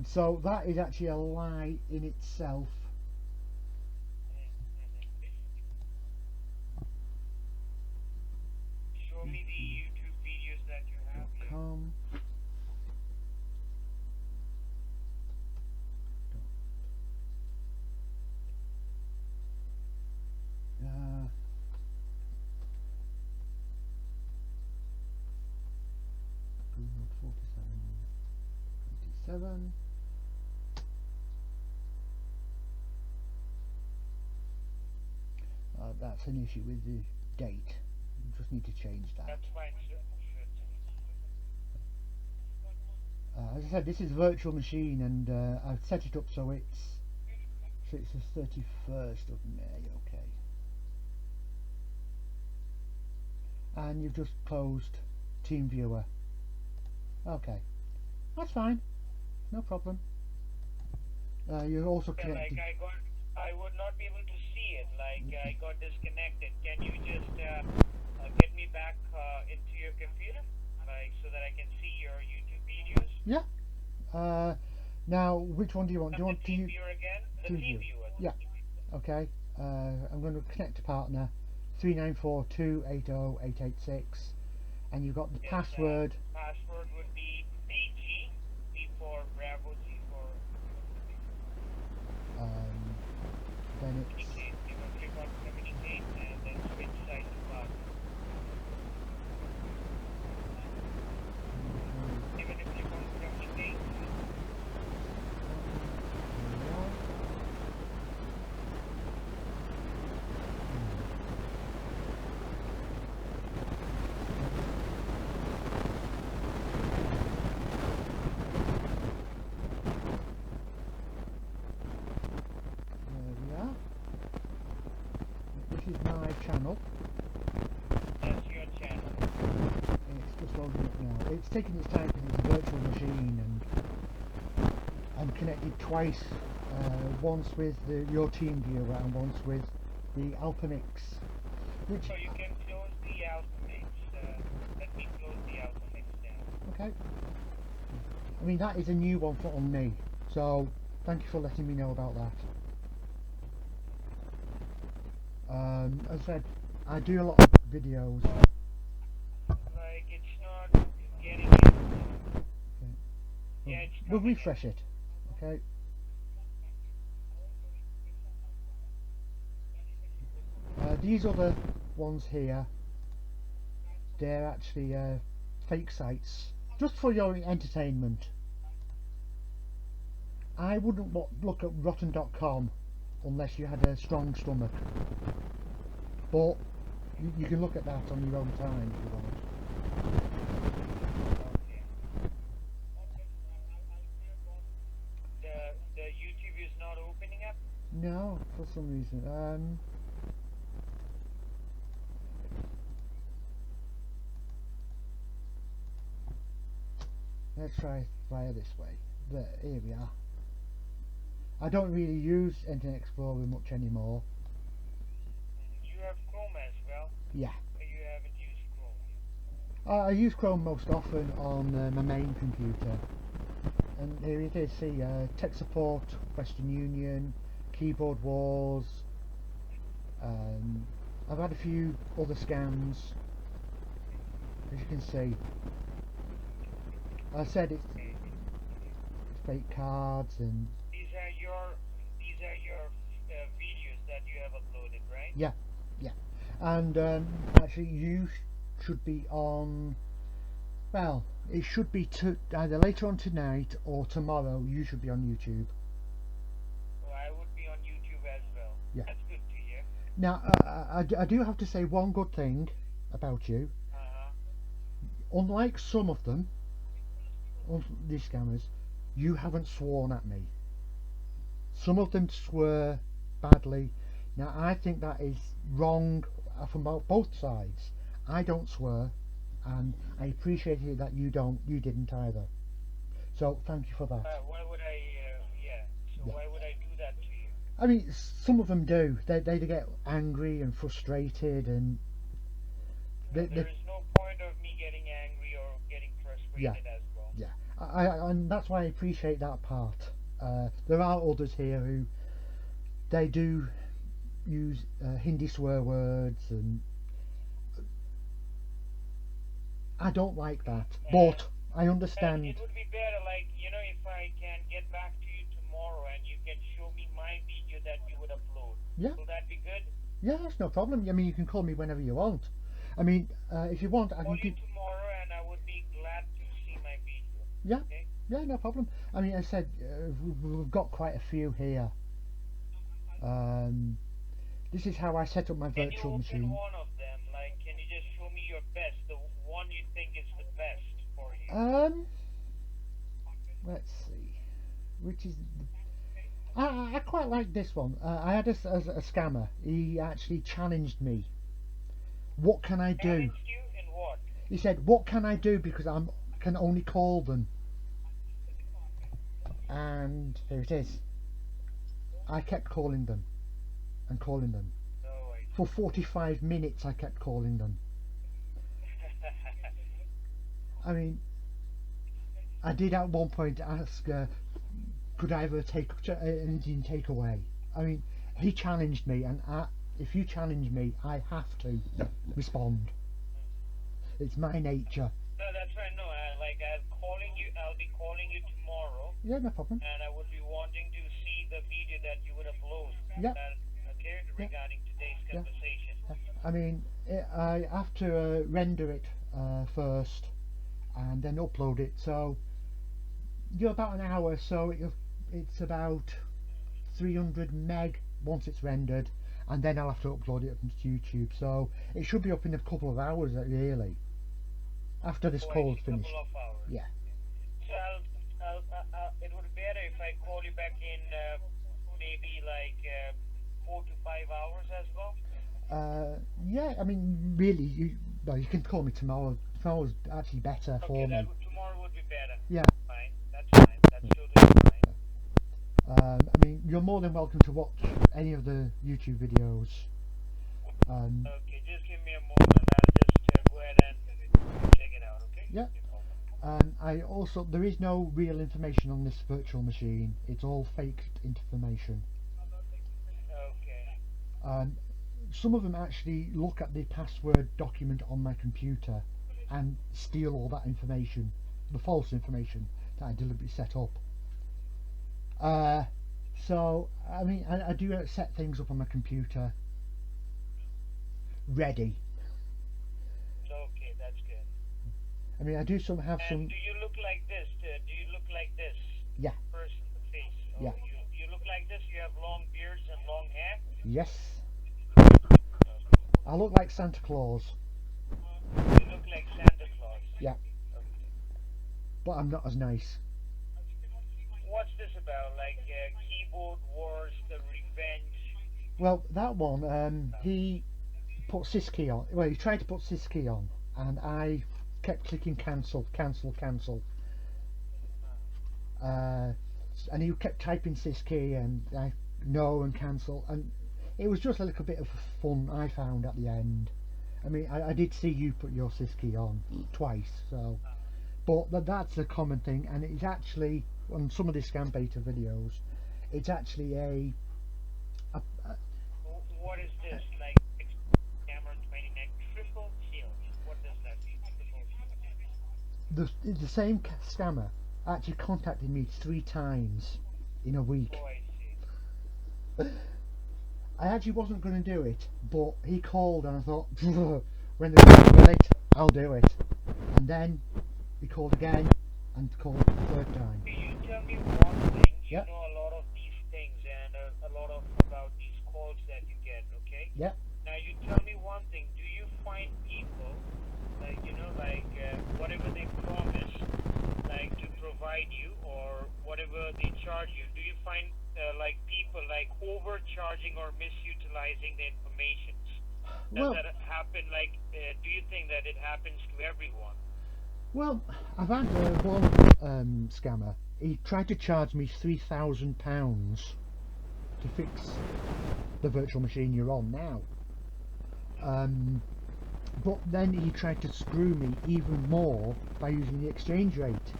So that is actually a lie in itself. Show me the YouTube videos that you have. Here. .com. Google 4727. That's an issue with the date. You just need to change that. That's fine, sir. as I said, this is a virtual machine, and I've set it up so it's the 31st of May. Okay. And you've just closed TeamViewer. Okay, that's fine, no problem. You're also Yeah, connected. like I would not be able to see it. Like I got disconnected. Can you just get me back into your computer, like so that I can see your YouTube videos? Yeah. Now, which one do you want? Do you want to use TeamViewer again? The TeamViewer? TeamViewer. Yeah. Okay. I'm going to connect to partner 394280886, and you've got the Yes, password. password would be BG, B for Bravo, G for Then it's communicate. You will click on communicate and then switch side to partner. Even if you want to communicate, there we are. This is my channel. that's your channel. It's just loading up now. It's taking its time because it's a virtual machine, and I'm connected twice. Once with your TeamViewer and once with the Alpamix, which So you can close the Alphamix. Let me close the Alphamix down. okay. I mean, that is a new one on me, so thank you for letting me know about that. As I said, I do a lot of videos. Like it's not getting it. Yeah, it's We'll coming in. refresh it. Okay. These other ones here, they're actually fake sites, just for your entertainment. I wouldn't look at rotten.com unless you had a strong stomach, but you can look at that on your own time if you want. Okay. The YouTube is not opening up. No, for some reason. Let's try via this way. Here we are. I don't really use Internet Explorer much anymore. You have Chrome as well. Yeah. You haven't used Chrome. I use Chrome most often on my main computer. And here it is, see, tech support, Western Union, keyboard wars. I've had a few other scams, as you can see. I said it's fake cards, and These are your videos that you have uploaded, right? yeah, and actually you should be on. Well, it should be either later on tonight or tomorrow. You should be on YouTube. So I would be on YouTube as well. Yeah. That's good to hear. Now, I do have to say one good thing about you. Unlike some of them, these scammers, you haven't sworn at me. Some of them swear badly. Now, I think that is wrong from both sides. I don't swear, and I appreciated that you didn't either. So thank you for that. Why would I? So why would I do that to you? I mean, some of them do. They get angry and frustrated, and There is no point of me getting angry or getting frustrated as well. yeah. And that's why I appreciate that part. There are others here who they do use Hindi swear words, and I don't like that. But I understand. It would be better, like, if I can get back to you tomorrow and you can show me my video that you would upload. Yeah. Will that be good? Yeah, that's no problem. I mean, you can call me whenever you want. I mean, if you want, I Call can you tomorrow and I would be glad to see my video. Yeah, Okay? yeah, no problem. I mean, I said we've got quite a few here. This is how I set up my Can you virtual open machine. one of them? Like, can you just show me your best, the one you think is the best for you? let's see, which is. I quite like this one. I had a scammer. He actually challenged me. What can I do? Challenged you in what? He said, "What can I do because I can only call them." And here it is. I kept calling them and calling them. Oh, I For 45 minutes I kept calling them. I mean, I did at one point ask, could I ever take an Indian takeaway? I mean, he challenged me, and if you challenge me, I have to respond. It's my nature. No, that's right. No, I'll be calling you tomorrow, Yeah, no problem. and I would be wanting to see the video that you would upload. Yeah. Okay, regarding today's Yeah. conversation. I mean, I have to render it first, and then upload it. So you're about an hour, so it's about 300 meg once it's rendered, and then I'll have to upload it to YouTube. So it should be up in a couple of hours, really, after this call's finished. Couple of hours. Yeah. So it would be better if I call you back in maybe like 4 to 5 hours as well. Yeah. I mean, really, you can call me tomorrow. Tomorrow's actually better for me. Tomorrow would be better. Yeah. Fine. That's fine. That's totally fine. I mean, you're more than welcome to watch any of the YouTube videos. Okay, just give me a moment. I'll just go ahead and check it out. Okay. Yeah. I also, there is no real information on this virtual machine. It's all faked information. Okay. Some of them actually look at the password document on my computer and steal all that information, the false information that I deliberately set up. So, I mean, I do set things up on my computer ready. Okay, that's good. I mean, I do have And some. do you look like this? Do you look like this? Yeah. Person, the face. Oh, Yeah. You look like this? You have long beards and long hair? Yes. I look like Santa Claus. You look like Santa Claus. Yeah. Okay. But I'm not as nice. What's this about? Like keyboard wars, the revenge? Well, that one, he put Syskey on. Well, he tried to put Syskey on, and I kept clicking cancel, cancel, cancel. And he kept typing Syskey, and I no and cancel, and it was just a little bit of fun I found at the end. I mean, I did see you put your Syskey on twice, so, but that's a common thing, and it's actually on some of the scam beta videos. It's actually a What is this? Like camera 29 triple shield? What does that mean? Triple shield? the same scammer actually contacted me 3 times in a week. Oh, I see. I actually wasn't going to do it, but he called and I thought, when the time will it, I'll do it. And then he called again and called the 3rd time. Can you tell me one thing? You Yeah. know a lot of these things and a lot of about these calls that you get, okay? Yeah. Now you tell me one thing. Do you find people, like, whatever they promise, like to provide you or whatever they charge you, do you find like people like overcharging or misutilizing the information? Does Well, that happen? Like, do you think that it happens to everyone? well, I've had one scammer. He tried to charge me £3,000 to fix the virtual machine you're on now. But then he tried to screw me even more by using the exchange rate.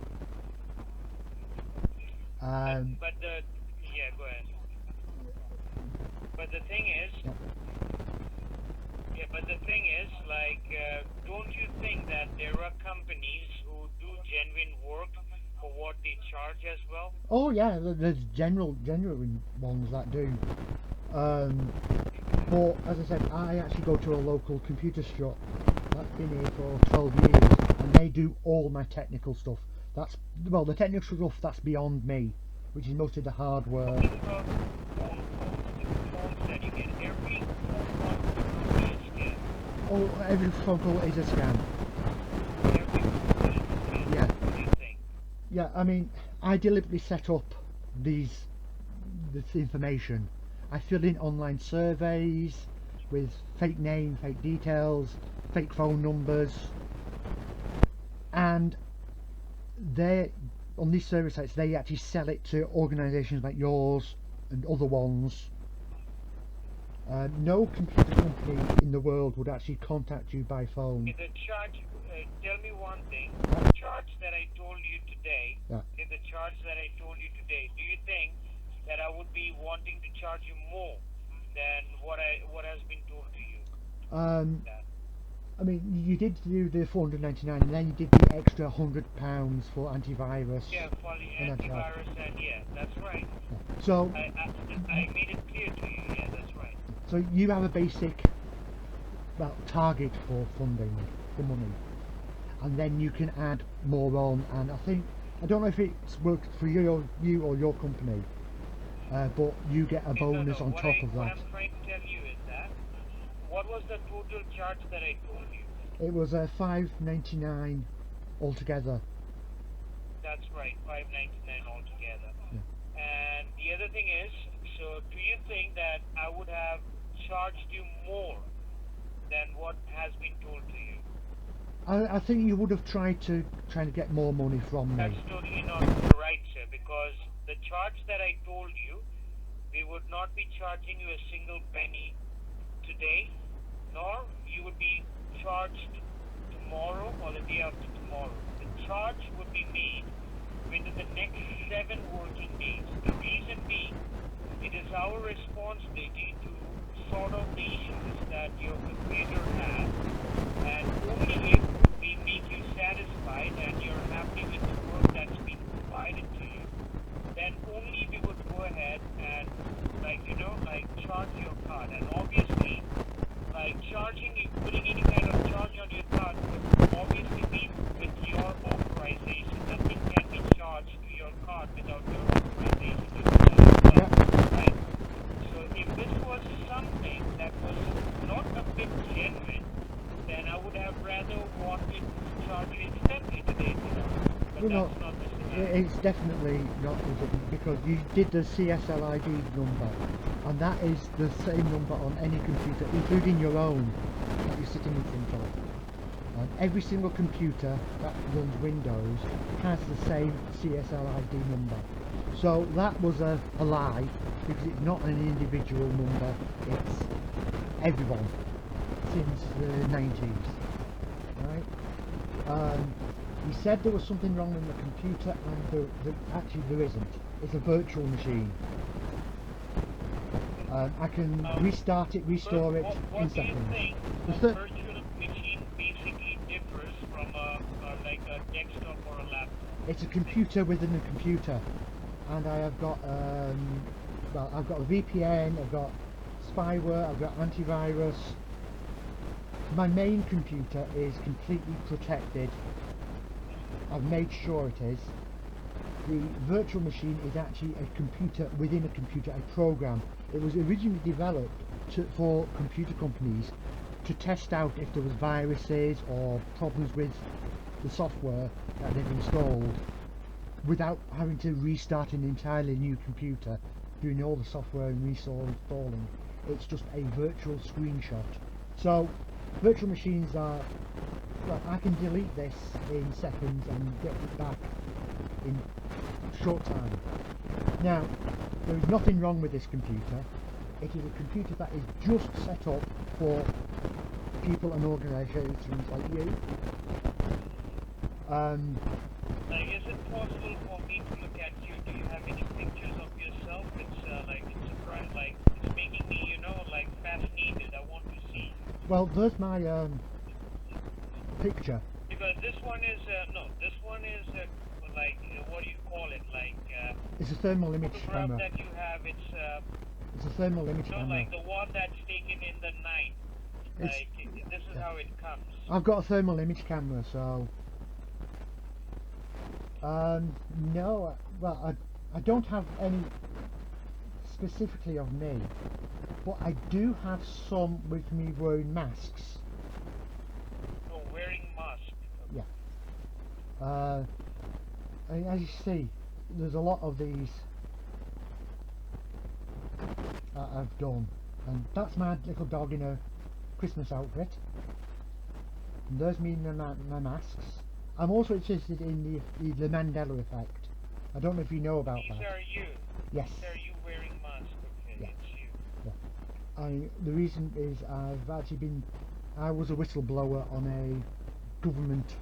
Go ahead. But the thing is, don't you think that there are companies who do genuine work for what they charge as well? Oh yeah, there's genuine ones that do. But as I said, I actually go to a local computer shop that's been here for 12 years, and they do all my technical stuff. The technical stuff that's beyond me, which is mostly the hardware. Talking about phone calls that you get, every phone call is a scam. Oh, every phone call is a scam. Every phone call is a scam. Yeah. What do you think? Yeah, I mean, I deliberately set up this information. I fill in online surveys with fake name, fake details, fake phone numbers, and they on these survey sites they actually sell it to organisations like yours and other ones. No computer company in the world would actually contact you by phone. The charge, tell me one thing, the charge that I told you today, Yeah. the charge that I told you today, do you think that I would be wanting to charge you more than what has been told to you? I mean, you did do the 499 and then you did the extra £100 for antivirus. Yeah, for the and antivirus and yeah, that's right. Yeah. So I made it clear to you, yeah, that's right. So you have a basic target for funding the money, and then you can add more on. And I don't know if it's worked for you or your company, but you get a bonus on top of that. What I'm trying to tell you is that what was the total charge that I told you? It was $5.99 altogether. That's right, $5.99 altogether. Yeah. And the other thing is, so do you think that I would have charged you more than what has been told to you? I think you would have tried to get more money from me. That's totally not right, sir, because the charge that I told you, we would not be charging you a single penny today, nor you would be charged tomorrow or the day after tomorrow. The charge would be made within the next 7 working days. The reason being, it is our responsibility to sort out the issues that your computer has, and only if we make you satisfied and you're happy with the work that's been provided to you, then only we would go ahead and charge your card. And obviously, putting any kind of charge on your card would obviously be with your authorization. Nothing can be charged to your card without your authorization. Right? So if this was something that was not a bit genuine, then I would have rather wanted to charge you instantly today. But that's not the scenario. It's definitely not, because you did the CSLID number, and that is the same number on any computer, including your own, that you're sitting in front of. And every single computer that runs Windows has the same CSLID number. So that was a lie, because it's not an individual number, it's everyone since the 90s. Right? He said there was something wrong with the computer, and actually there isn't. It's a virtual machine. I can restart it, restore it in seconds. What do you think a virtual machine basically differs from a desktop or a laptop? It's a computer within a computer, and I have got I've got a VPN, I've got spyware, I've got antivirus. My main computer is completely protected. I've made sure it is. The virtual machine is actually a computer within a computer, a program. It was originally developed for computer companies to test out if there was viruses or problems with the software that they've installed, without having to restart an entirely new computer, doing all the software and reinstalling. It's just a virtual screenshot. So virtual machines are, well, I can delete this in seconds and get it back in a short time. Now, there is nothing wrong with this computer. It is a computer that is just set up for people and organisations like you. Is it possible for me to look at you? Do you have any pictures of yourself? It's making me, fascinated. I want to see. Well, there's my picture. Because this one is what do you call it? It's a thermal image camera. That you have, It's a thermal image camera. Like the one that's taken in the night. This is how it comes. I've got a thermal image camera, so no, well, I don't have any specifically of me, but I do have some with me wearing masks. Oh, wearing masks. Yeah. as you see, there's a lot of these I've done, and that's my little dog in a Christmas outfit. And there's me in my masks. I'm also interested in the Mandela effect. I don't know if you know about These that. are you. Yes. These are you wearing mask. Okay, Yeah. it's you. The reason is I was a whistleblower on a government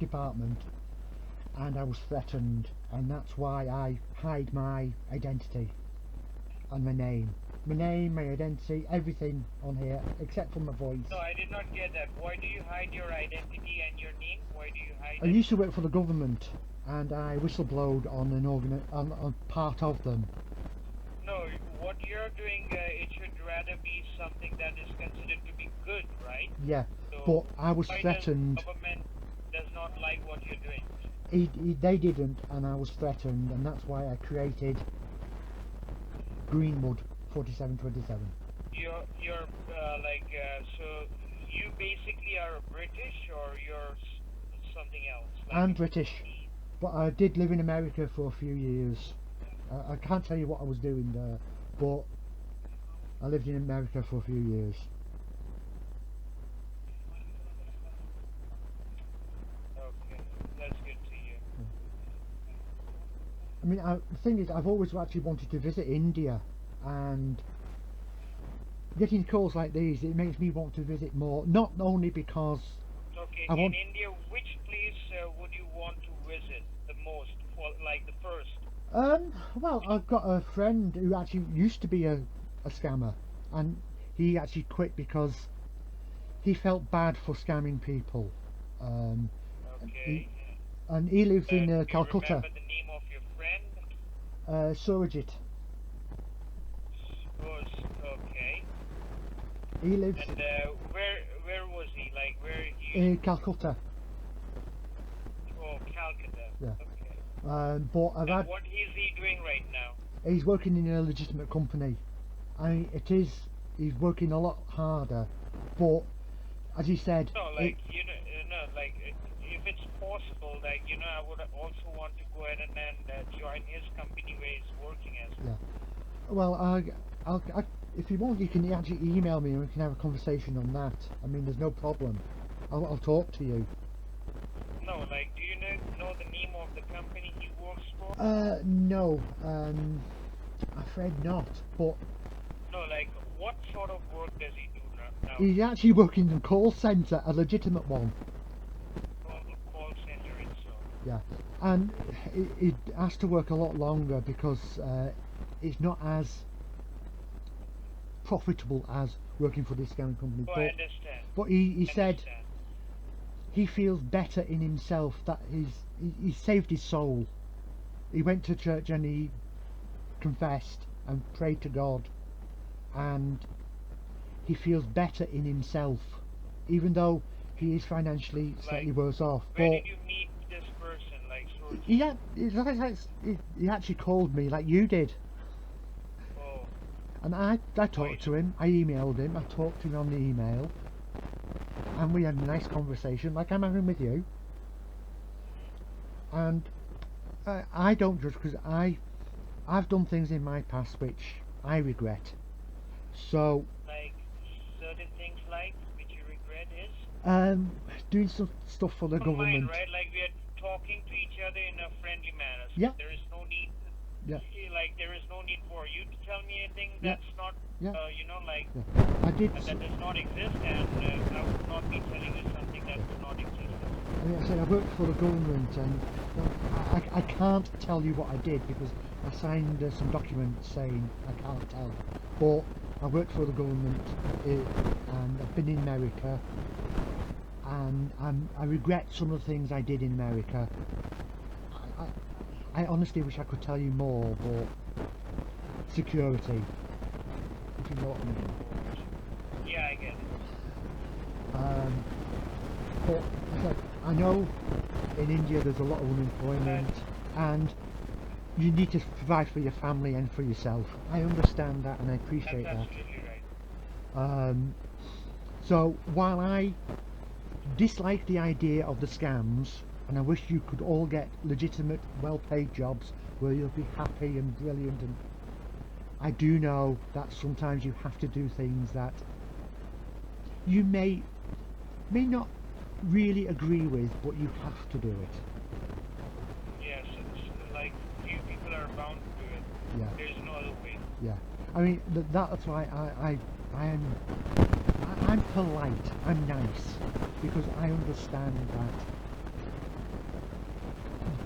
department, and I was threatened, and that's why I hide my identity and my name. My name, my identity, everything on here, except for my voice. No, I did not get that. Why do you hide your identity and your name? Why do you hide I it? used to work for the government, and I whistleblowed on part of them. No, what you're doing, it should rather be something that is considered to be good, right? Yeah, So but I was why threatened. The government does not like what you're doing. They didn't, and I was threatened, and that's why I created Greenwood 4727. You're so you basically are British or you're something else? Like I'm British, but I did live in America for a few years. I can't tell you what I was doing there, but I lived in America for a few years. Okay, that's good to hear. I mean, the thing is, I've always actually wanted to visit India, and getting calls like these, it makes me want to visit more. Not only because Okay, I want. in India, which place would you want to visit the most, for like the first? Well, I've got a friend who actually used to be a scammer, and he actually quit because he felt bad for scamming people. Okay. And he lives in Do you Calcutta. remember the name of your friend? Surrogate. Was okay. He lives And where was he? Like where he? in Calcutta. Oh, Calcutta. Yeah. Okay. But I've And had. what is he doing right now? He's working in a legitimate company. He's working a lot harder, but as he said, No, like like if it's possible, like I would also want to go ahead and join his company where he's working as. yeah. Well, if you want, you can actually email me and we can have a conversation on that. I mean, there's no problem. I'll talk to you. No, like, do you know the name of the company he works for? No, I'm afraid not. But No, like, what sort of work does he do now? he's actually working in a call centre, a legitimate one. Call center and so. Yeah, and he has to work a lot longer because it's not as profitable as working for this scamming company. Oh, I understand. But he said Understand. he feels better in himself, that he saved his soul. He went to church and he confessed and prayed to God, and he feels better in himself, even though he is financially slightly worse off. Where But did you meet this person? Like, so he actually called me like you did, oh, and I talked to him. I emailed him. I talked to him on the email, and we had a nice conversation like I'm having with you. And I don't judge, because I've done things in my past which I regret. So like certain things like which you regret is doing some stuff for the from government. mine, right? Like we are talking to each other in a friendly manner. So Yeah. there is no need. Yeah. Like there is no need for you to tell me anything Yeah. that's not, Yeah. like Yeah. I did. that does not exist, and I would not be telling you something that does not exist. Like I said, I worked for the government, and I can't tell you what I did because I signed some documents saying I can't tell. But I worked for the government, and I've been in America, and I regret some of the things I did in America. I honestly wish I could tell you more, but security, if you know what I mean. Yeah, I get it. But I know in India there's a lot of unemployment, and you need to provide for your family and for yourself. I understand that, and I appreciate That's that. absolutely right. So while I dislike the idea of the scams, and I wish you could all get legitimate, well-paid jobs where you'll be happy and brilliant. And I do know that sometimes you have to do things that you may not really agree with, but you have to do it. Yes, it's like few people are bound to do it. Yeah. There's no other way. Yeah, I mean that's why I'm polite. I'm nice because I understand that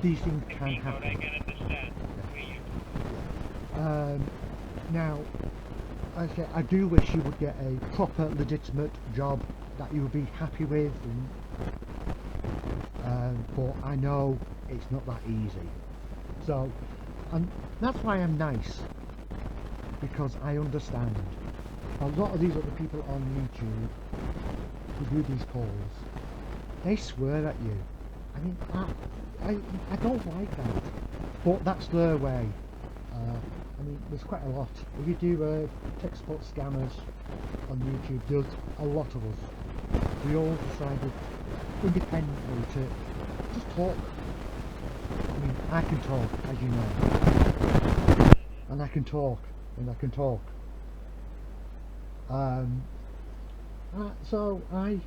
these things can Being out, I happen. can understand where you. Now, I do wish you would get a proper, legitimate job that you would be happy with, but I know it's not that easy. So, and that's why I'm nice, because I understand. A lot of these other people on YouTube who do these calls, they swear at you. I mean, I don't like that, but that's their way. I mean, there's quite a lot. If you do tech support scammers on YouTube, there's a lot of us. We all decided independently to just talk. I mean, I can talk, as you know, and I can talk, and I can talk. So I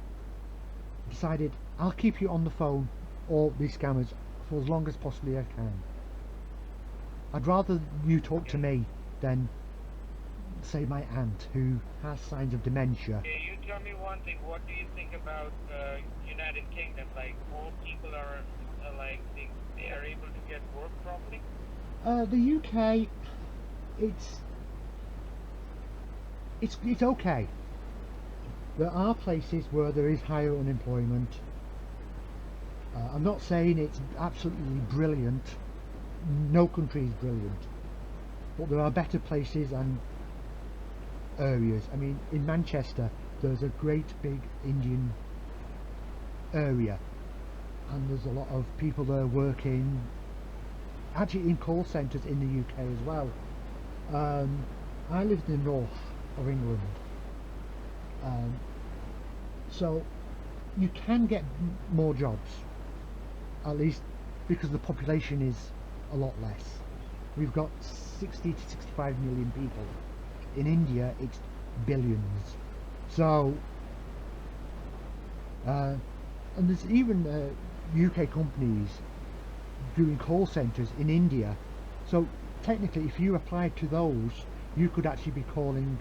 decided I'll keep you on the phone, or these scammers, for as long as possibly I can. I'd rather you talk to me than, say, my aunt who has signs of dementia. Okay, you tell me one thing. What do you think about United Kingdom? Like, all people are like they are able to get work properly? The UK, it's okay. There are places where there is higher unemployment. I'm not saying it's absolutely brilliant. No country is brilliant, but there are better places and areas. I mean, in Manchester there's a great big Indian area, and there's a lot of people there working, actually in call centres in the UK as well. I lived in the north of England, so you can get more jobs, at least because the population is a lot less. We've got 60 to 65 million people. In India it's billions. So and there's even UK companies doing call centres in India, so technically if you applied to those you could actually be calling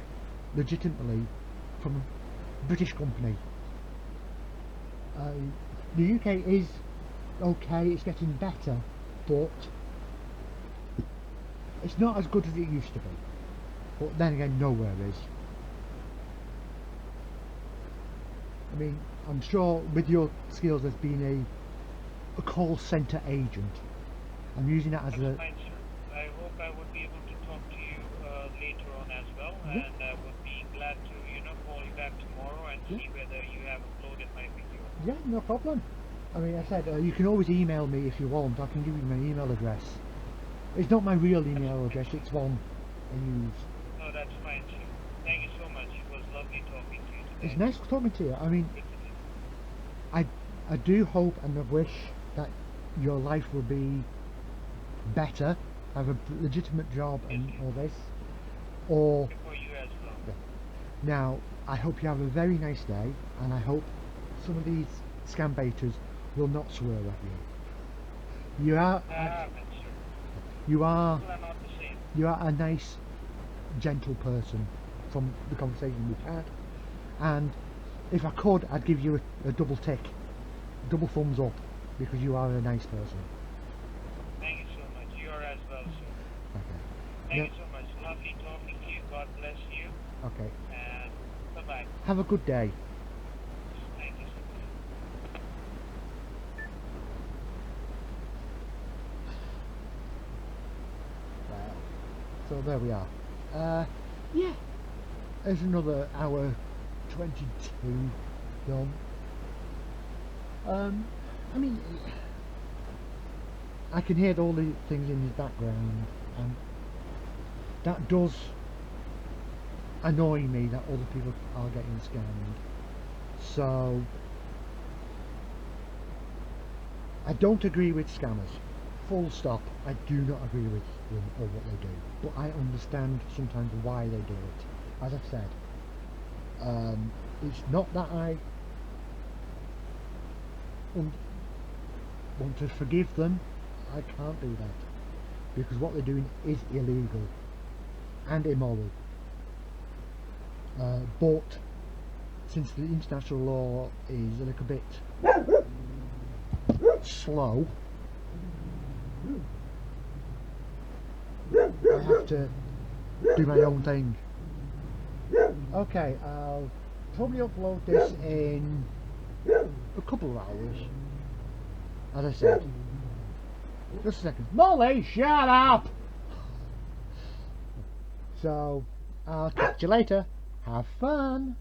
legitimately from a British company. The UK is okay, it's getting better, but it's not as good as it used to be. But then again, nowhere is. I mean, I'm sure with your skills as being a call centre agent, I'm using that as That's a... fine, sir. I hope I would be able to talk to you later on as well, Yeah. and I would be glad to, call you back tomorrow and Yeah. see whether you have uploaded my video. Yeah, no problem. I mean, I said, you can always email me if you want. I can give you my email address. It's not my real email address, it's one I use. No, that's fine, sir. Thank you so much. It was lovely talking to you today. It's nice talking to you. I mean, Good to meet I do hope and I wish that your life will be better, have a legitimate job and all this. Or, you. For you as well. now, I hope you have a very nice day, and I hope some of these scam baiters will not swear at you. You are, Sir. you are, People are not the same. you are a nice, gentle person from the conversation we've had, and if I could, I'd give you a double tick, double thumbs up, because you are a nice person. Thank you so much. You are as well, sir. Okay. Thank Yeah. you so much. Lovely talking to you. God bless you. Okay. And bye-bye. Have a good day. Thank you so much. Well, so there we are. Yeah. There's another hour 22 done. I mean, I can hear all the things in his background, and that does annoy me that other people are getting scammed. So I don't agree with scammers. Full stop. I do not agree with them or what they do. But I understand sometimes why they do it. As I've said, it's not that I want to forgive them. I can't do that. Because what they're doing is illegal and immoral. But since the international law is a little bit slow, I have to do my own thing. Okay, I'll probably upload this in a couple of hours. As I said. Just a second. Molly, shut up! So, I'll catch you later. Have fun!